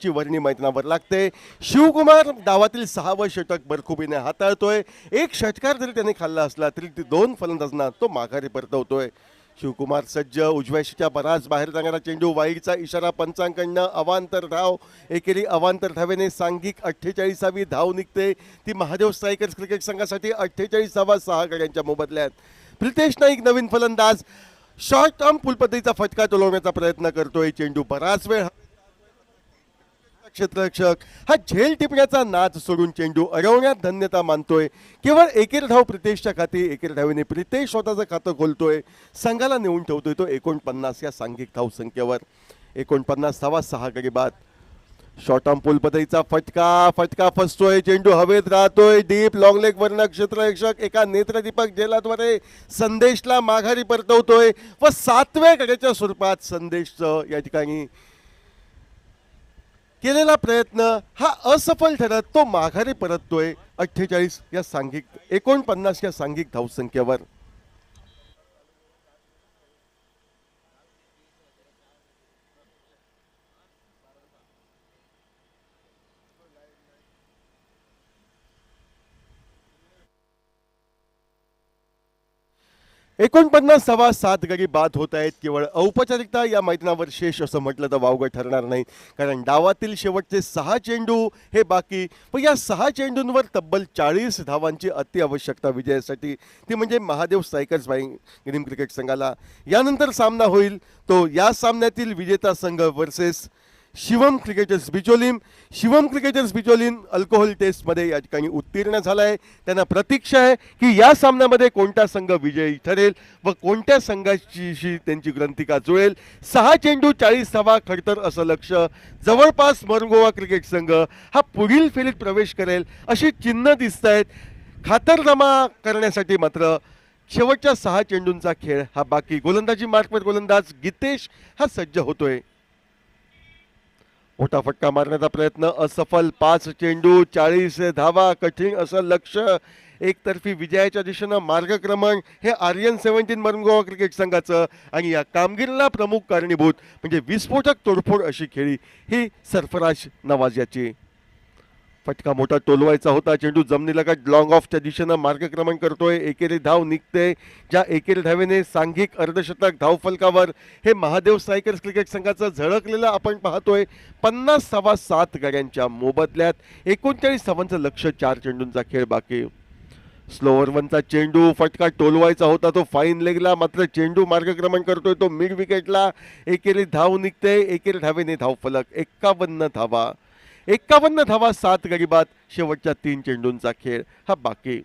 S3: ची वर्णी मैदानावर लागते. शिवकुमार डावातील 6वं षटक बरखुबीने हाताळतोय. एक षटकार जरी त्याने खाल्ला असला तरी 2 फलंदाजांना तो माघारी परतवतोय. शिवकुमार सज्ज. उजव्याशीच्या बराच बाहेर जाणारा चेंडू, वाईडचा इशारा पंचांकडनं. अवांतर धाव, एकेरी अवांतर धावेने सांघिक 48वी धाव निघते. ती महादेव स्ट्रायकर्स क्रिकेट संघासाठी 48वा 6 गड्यांच्या मोबदल्यात. प्रितेश नाईक नवीन फलंदाज शॉर्ट टर्म पूल पद्धतीचा फटका टोलवण्याचा प्रयत्न करतोय. चेंडू बराच वेळ क्षेत्ररक्षक हा झेल टिपण्याचा नाद सोडून चेंडू अडवण्यात धन्यता मानतोय. केवळ एकेर धाव प्रितेशच्या खाती. एकेर धावेने प्रितेश स्वतःचं खातं खोलतोय, संघाला नेऊन ठेवतोय तो 49 या सांघिक धाव संख्येवर. 49 धावा 6 गडी बाद. शॉर्ट टर्म पूल पद्धतीचा फटका फसतोय, चेंडू हवेत राहतोय. डीप लॉंग लेग वरनं क्षेत्ररक्षक एका नेत्रदीपक झेलाद्वारे संदेशला माघारी परतवतोय व 7व्या गड्याच्या स्वरूपात संदेशचं या ठिकाणी केलेला प्रयत्न हा असफल ठरत तो माघारी परततोय 48 या सांघिक 49 या सांघिक धावसंख्येवर. एकोणपन्नास धावा 7 गडी बाद होत आहेत. केवळ औपचारिकता या मैदानावर शेष असं म्हटलं तर वावगं ठरणार नाही, कारण डावातील शेवटचे 6 चेंडू हे बाकी व या 6 चेंडूंवर तब्बल 40 धावांची अति आवश्यकता विजयासाठी, ती म्हणजे महादेव स्ट्रायकर्स ग्रीन क्रिकेट संघाला. यानंतर सामना होईल तो या सामन्यातील विजेता संघ versus Shivam cricketers Bicholim. Shivam cricketers Bicholim alcohol टेस्टमध्ये या ठिकाणी उत्तीर्ण झाला आहे. त्यांना प्रतीक्षा आहे की या सामन्यामध्ये कोणता संघ विजयी ठरेल व कोणत्या संघाची त्यांची ग्रंथिका जुळेल. 6 चेंडू 40 धावा खडतर असं लक्ष. जवळपास मरुंगोवा क्रिकेट संघ हा पुढील फेरीत प्रवेश करेल अशी चिन्ह दिसत आहेत. खातरजमा करण्यासाठी मात्र शेवटच्या 6 चेंडूंचा खेळ हा बाकी. गोलंदाजी मार्कवर गोलंदाज गितेश हा सज्ज होतोय. मोठा फटका मारण्याचा प्रयत्न असफल. 5 चेंडू 40 धावा, कठीण असं लक्ष. एकतर्फी विजयाच्या दिशेनं मार्गक्रमण हे आर्यन 17 मरुंगोवा क्रिकेट संघाचं, आणि या कामगिरीला प्रमुख कारणीभूत म्हणजे विस्फोटक तोडफोड अशी खेळी ही सरफराज नवाज याची. फटका मोठा टोलवायचा होता. चेंडू जमिनीलगत लॉंग ऑफच्या दिशेनं मार्गक्रमण करतोय. एकेरी धाव निघते. ज्या एकेरी धावेने सांघिक अर्धशतक धावफलकावर हे महादेव स्ट्रायकर्स क्रिकेट संघाचं झळकलेलं आपण पाहतोय. 50 धावा 7 गड्यांच्या मोबदल्यात. 39 धावांचं लक्ष. 4 चेंडूंचा खेळ बाकी. स्लोअर वनचा चेंडू फटका टोलवायचा होता तो फाईन लेगला, मात्र चेंडू मार्गक्रमण करतोय तो मिड विकेटला. एकेरी धाव निघते. एकेरी धावेने धावफलक 51 धावा. 51 धावा 7 गडी बाद. शेवटच्या 3 चेंडूंचा खेळ हा बाकी.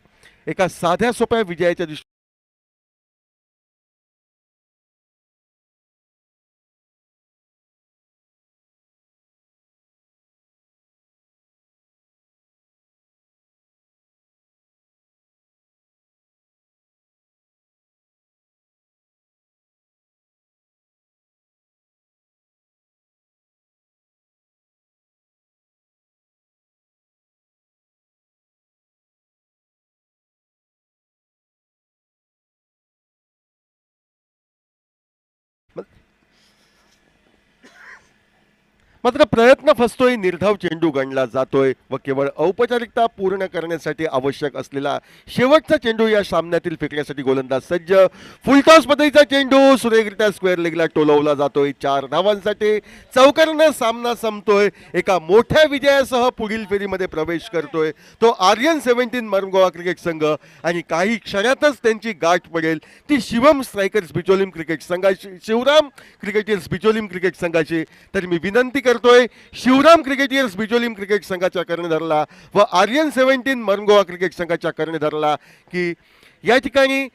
S3: एका साध्या सोप्या विजयाच्या दिशेने मात्र प्रयत्न फसतोय, निर्धाव चेंडू गणला जातोय व केवळ औपचारिकता पूर्ण करण्यासाठी आवश्यक असलेला शेवटचा चेंडू या सामन्यातील फेकण्यासाठी गोलंदाज सज्ज. फुलटॉस पद्धतीचा चेंडू सुरेखरित्या स्क्वेअर लेगला टोलवला जातोय. 4 धावांसाठी चौकारानं सामना संपतोय. एका मोठ्या विजयासह पुढील फेरीमध्ये प्रवेश करतोय तो आर्यन 17 मरमगोवा क्रिकेट संघ आणि काही क्षणातच त्यांची गाठ पडेल ती शिवम स्ट्रायकर्स बिचोलीम क्रिकेट संघाची, शिवराम क्रिकेटर्स बिचोलीम क्रिकेट संघाची. तर मी विनंती करतोय शिवराम क्रिकेटर्स बिचोलीम क्रिकेट संघाच्या कर्णधाराला व आर्यन 17 मरमगोवा क्रिकेट संघाच्या कर्णधाराला की या ठिकाणी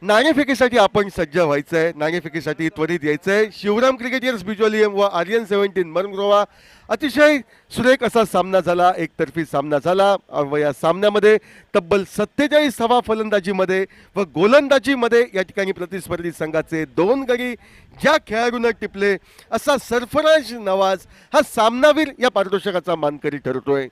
S3: नाणेफेकीसाठी आपण सज्ज व्हायचंय, नाणेफेकीसाठी त्वरित यायचंय. शिवराम क्रिकेटर्स बिचोलियम व आर्यन 17 मरमगोवा अतिशय सुरेख असा सामना झाला, एकतर्फी सामना झाला व या सामन्यामध्ये तब्बल 47 धावा फलंदाजीमध्ये व गोलंदाजीमध्ये या ठिकाणी प्रतिस्पर्धी संघाचे 2 गडी ज्या खेळाडूंना टिपले असा सरफराज नवाज हा सामनावीर या पारितोषिकाचा मानकरी ठरतोय.